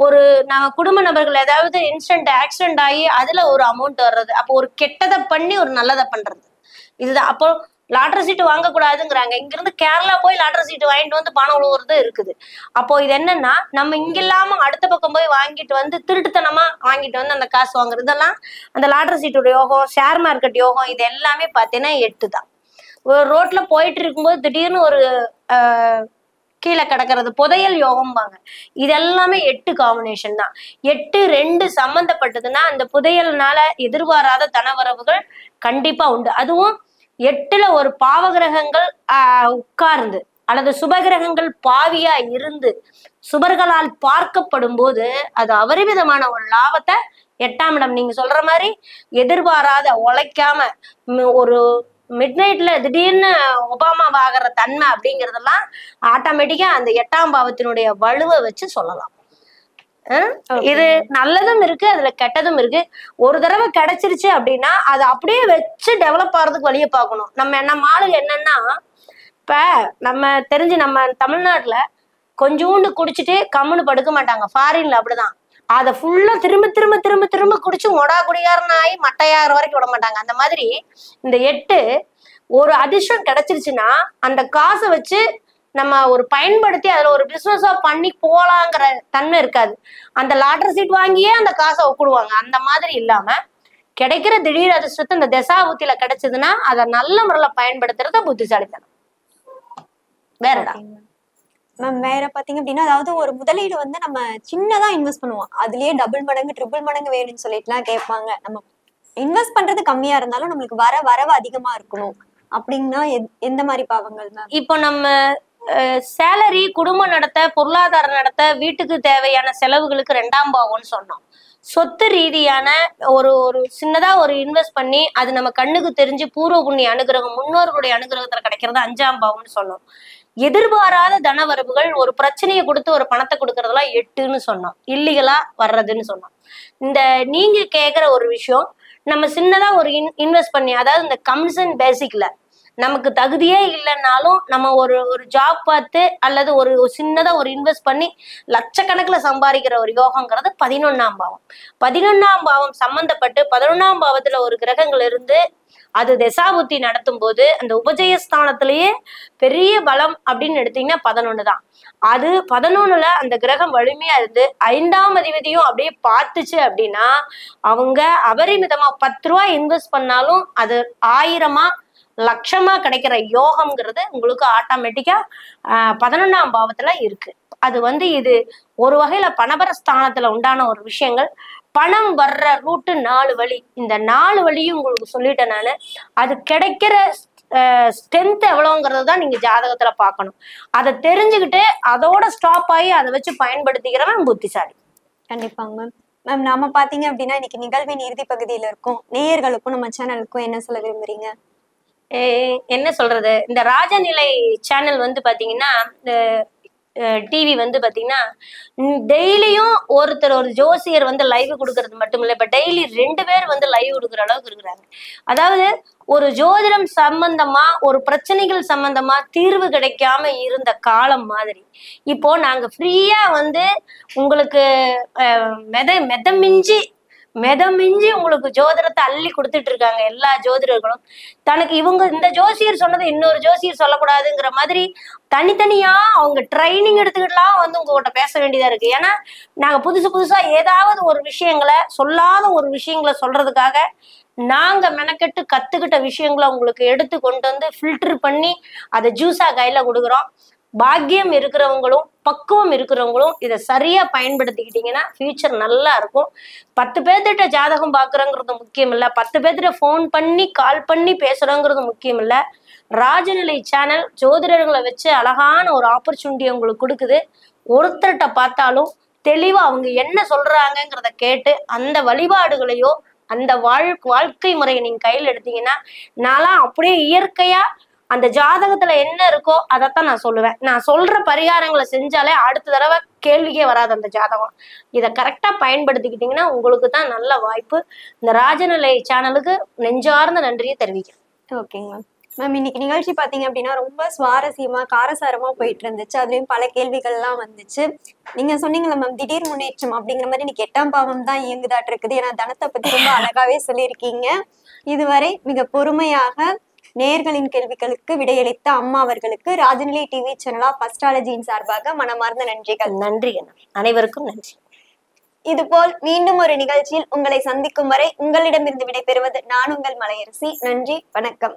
ஒரு நம்ம குடும்ப நபர்கள் ஏதாவது இன்சிடென்ட் ஆக்சிடென்ட் ஆகி அதுல ஒரு அமௌண்ட் வர்றது, அப்போ ஒரு கெட்டதை பண்ணி ஒரு நல்லதை பண்றது, இதுதான். அப்போ லாட்டரி சீட்டு வாங்கக்கூடாதுங்கிறாங்க. இங்கிருந்து கேரளா போய் லாட்டரி சீட்டு வாங்கிட்டு பணம் உழுவுறது இருக்குது. அப்போ இது என்னன்னா, நம்ம இங்க இல்லாம அடுத்த பக்கம் போய் வாங்கிட்டு திருட்டுத்தனமா வாங்கிட்டு அந்த காசு வாங்குறது, இதெல்லாம் அந்த லாட்டரி சீட்டோட யோகம், ஷேர் மார்க்கெட் யோகம், இது எல்லாமே பார்த்தீங்கன்னா 8 தான். ஒரு ரோட்ல போயிட்டு இருக்கும்போது திடீர்னு ஒரு கீழே கிடக்கிறது புதையல் யோகம்பாங்க. இது எல்லாமே 8 காம்பினேஷன் தான். 8 2 சம்பந்தப்பட்டதுன்னா அந்த புதையல்னால எதிர்பாராத தனவரவுகள் கண்டிப்பா உண்டு. அதுவும் 8ல ஒரு பாவகிரகங்கள் உட்கார்ந்து அல்லது சுபகிரகங்கள் பாவியா இருந்து சுபர்களால் பார்க்கப்படும் போது அது அபரிமிதமான ஒரு லாபத்தை 8ஆம் இடம். நீங்க சொல்ற மாதிரி எதிர்பாராத, உழைக்காம ஒரு மிட் நைட்ல திடீர்னு ஒபாமா ஆகிற தன்மை அப்படிங்கறதெல்லாம் ஆட்டோமேட்டிக்கா அந்த 8ஆம் பாவத்தினுடைய வலுவை வச்சு சொல்லலாம். இது நல்லதும் இருக்கு, அதுல கெட்டதும் இருக்கு. ஒரு தடவை கிடைச்சிருச்சு அப்படின்னா அதை அப்படியே வச்சு டெவலப் ஆகிறதுக்கு வழியை பார்க்கணும். நம்ம ஆளுங்க என்னன்னா, இப்ப நம்ம தெரிஞ்சு நம்ம தமிழ்நாட்டுல கொஞ்சோண்டு குடிச்சிட்டு கம்முன்னு படுக்க மாட்டாங்க. ஃபாரின்ல அப்படிதான். அதை ஃபுல்லா திரும்ப திரும்ப திரும்ப திரும்ப குடிச்சு மொடா குடிகாரன் ஆகி மட்டையாகிற வரைக்கும் விட மாட்டாங்க. அந்த மாதிரி இந்த 8 ஒரு அதிர்ஷ்டம் கிடைச்சிருச்சுன்னா அந்த காசை வச்சு நம்ம ஒரு பயன்படுத்தி அதுல ஒரு பிசினஸா பண்ணி போலாங்கிற தன்மை இருக்காது. அந்த லாட்டரி சீட் வாங்கியே அந்த காசை ஒப்பிடுவாங்க. அந்த மாதிரி இல்லாம கிடைக்கிற திடீர் அதிர்ஷ்டத்தை இந்த தசாபுத்தியில கிடைச்சதுன்னா அதை நல்ல முறையில பயன்படுத்துறத புத்திசாலித்தனம். வேறடா மேம், வேற பாத்தீங்க அப்படின்னா, அதாவது ஒரு முதலீடு நம்ம சின்னதா இன்வெஸ்ட் பண்ணுவோம், அதுலயே டபுள் மடங்கு ட்ரிபிள் மடங்கு வேணும்னு சொல்லிட்டுலாம் கேட்பாங்க. நம்ம இன்வெஸ்ட் பண்றது கம்மியா இருந்தாலும் நம்மளுக்கு வரவு அதிகமா இருக்கணும் அப்படின்னா எந்த மாதிரி பாவங்கள் மேம்? இப்போ நம்ம சேலரி, குடும்பம் நடத்த, பொருளாதாரம் நடத்த, வீட்டுக்கு தேவையான செலவுகளுக்கு 2ஆம் பாவம்னு சொன்னோம். சொத்து ரீதியான ஒரு ஒரு சின்னதா ஒரு இன்வெஸ்ட் பண்ணி அது நம்ம கண்ணுக்கு தெரிஞ்சு பூர்வ புண்ணிய அனுகிரகம் முன்னோர்களுடைய அனுகிரகத்துல கிடைக்கிறது 5ஆம் பாவம்னு சொன்னோம். எதிர்பாராத தனவரவுகள், ஒரு பிரச்சனையை கொடுத்து ஒரு பணத்தை கொடுக்கறதெல்லாம் 8ன்னு சொன்னோம். இல்லீகலா வர்றதுன்னு சொன்னோம். இந்த நீங்க கேக்குற ஒரு விஷயம், நம்ம சின்னதா ஒரு இன்வெஸ்ட் பண்ணி, அதாவது இந்த கமிஷன் பேசிக்ல நமக்கு தகுதியே இல்லைன்னாலும் நம்ம ஒரு ஒரு ஜாப் பார்த்து அல்லது ஒரு சின்னதா ஒரு இன்வெஸ்ட் பண்ணி லட்சக்கணக்கில் சம்பாதிக்கிற ஒரு யோகங்கிறது 11ஆம் பாவம். 11ஆம் பாவம் சம்பந்தப்பட்டு 11ஆம் பாவத்துல ஒரு கிரகங்கள் இருந்து அது தசாபுத்தி நடத்தும் போது அந்த உபஜயஸ்தானத்திலேயே பெரிய பலம் அப்படின்னு எடுத்தீங்கன்னா 11 தான். அது 11ல அந்த கிரகம் வலிமையா இருந்து 5ஆம் அதிபதியும் அப்படியே பார்த்துச்சு அப்படின்னா அவங்க அபரிமிதமா 10 ரூபாய் இன்வெஸ்ட் பண்ணாலும் அது 1000 லட்சமா கிடைக்கிற யோகம்ங்கிறது உங்களுக்கு ஆட்டோமேட்டிக்கா 11ஆம் பாவத்துல இருக்கு. அது இது ஒரு வகையில பணபர ஸ்தானத்துல உண்டான ஒரு விஷயங்கள். பணம் வர்ற ரூட்டு 4 வழி. இந்த 4 வழியும் உங்களுக்கு சொல்லிட்டேன் நானு. அது கிடைக்கிற ஸ்ட்ரென்த் எவ்வளவுங்கிறது தான் நீங்க ஜாதகத்துல பார்க்கணும். அதை தெரிஞ்சுக்கிட்டு அதோட ஸ்டாப் ஆகி அதை வச்சு பயன்படுத்திக்கிறவன் புத்திசாலி. கண்டிப்பாங்க மேம். மேம் நாம பாத்தீங்க அப்படின்னா இன்னைக்கு நிகழ்வின் இறுதி பகுதியில இருக்கும். நேயர்களுக்கும் நம்ம சேனலுக்கும் என்ன சொல்ல விரும்புறீங்க? என்ன சொல்றது, இந்த ராஜநிலை சேனல் பாத்தீங்கன்னா டிவி பாத்தீங்கன்னா டெய்லியும் ஒருத்தர் ஒரு ஜோசியர் லைவ் கொடுக்கறது மட்டும் இல்ல, இப்ப டெய்லி 2 பேர் லைவ் கொடுக்குற அளவுக்கு இருக்கிறாங்க. அதாவது ஒரு ஜோதிடம் சம்பந்தமா ஒரு பிரச்சனைகள் சம்பந்தமா தீர்வு கிடைக்காம இருந்த காலம் மாதிரி இப்போ நாங்க ஃப்ரீயா உங்களுக்கு மெதமிஞ்சி உங்களுக்கு ஜோதிடத்தை அள்ளி கொடுத்துட்டு இருக்காங்க. எல்லா ஜோதிடர்களும் தனக்கு இவங்க இந்த ஜோசியர் சொன்னதை இன்னொரு ஜோசியர் சொல்லக்கூடாதுங்கிற மாதிரி தனித்தனியா அவங்க ட்ரைனிங் எடுத்துக்கிட்டுலாம் உங்ககிட்ட பேச வேண்டியதா இருக்கு. ஏன்னா நாங்க புதுசா ஏதாவது ஒரு விஷயங்களை சொல்லாத ஒரு விஷயங்களை சொல்றதுக்காக நாங்க மெனக்கெட்டு கத்துக்கிட்ட விஷயங்களை உங்களுக்கு எடுத்து கொண்டு ஃபில்டர் பண்ணி அதை ஜூஸா கையில கொடுக்குறோம். பாக்கியம் இருக்கிறவங்களும் பக்குவம் இருக்கிறவங்களும் இதை சரியா பயன்படுத்திக்கிட்டீங்கன்னா ஃபியூச்சர் நல்லா இருக்கும். 10 பேர்த்திட்ட ஜாதகம் பாக்குறோங்கிறது முக்கியம் இல்ல, 10 பேர்த்திட்ட போன் பண்ணி கால் பண்ணி பேசுறோங்கிறது முக்கியம் இல்ல. ராஜநிலை சேனல் ஜோதிடர்களை வச்சு அழகான ஒரு ஆப்பர்ச்சுனிட்டி உங்களுக்கு கொடுக்குது. ஒருத்தர்கிட்ட பார்த்தாலும் தெளிவா அவங்க என்ன சொல்றாங்கிறத கேட்டு அந்த வழிபாடுகளையோ அந்த வாழ்க்கை முறையை நீங்க கையில் எடுத்தீங்கன்னா நான்லாம் அப்படியே இயற்கையா அந்த ஜாதகத்துல என்ன இருக்கோ அதைத்தான் நான் சொல்லுவேன். நான் சொல்ற பரிகாரங்களை செஞ்சாலே அடுத்த தடவை கேள்விக்கே வராது அந்த ஜாதகம். இதை கரெக்டா பயன்படுத்திக்கிட்டீங்கன்னா உங்களுக்கு தான் நல்ல வாய்ப்பு. இந்த ராஜநிலை சேனலுக்கு நெஞ்சார்ந்த நன்றியை தெரிவிக்கிறேன். ஓகேங்க மேம். மேம் இன்னைக்கு நிகழ்ச்சி பாத்தீங்க அப்படின்னா ரொம்ப சுவாரஸ்யமா காரசாரமா போயிட்டு இருந்துச்சு. அதுலயும் பல கேள்விகள்லாம் வந்துச்சு. நீங்க சொன்னீங்களா மேம் திடீர் முன்னேற்றம் அப்படிங்கிற மாதிரி இன்னைக்கு 8ஆம் பாவம் தான் இயங்குதாட்டு இருக்குது. ஏன்னா தனத்தை பத்தி ரொம்ப அழகாவே சொல்லியிருக்கீங்க. இதுவரை மிக பொறுமையாக நேயர்களின் கேள்விகளுக்கு விடையளித்த அம்மா அவர்களுக்கு ராஜநிலை டிவி சேனல் ஆஃப் அஸ்ட்ராலஜியின் சார்பாக மனமார்ந்த நன்றிகள். நன்றி, அனைவருக்கும் நன்றி. இதுபோல் மீண்டும் ஒரு நிகழ்ச்சியில் உங்களை சந்திக்கும் வரை உங்களிடமிருந்து விடைபெறுவது நான் உங்கள் மலையரசி. நன்றி, வணக்கம்.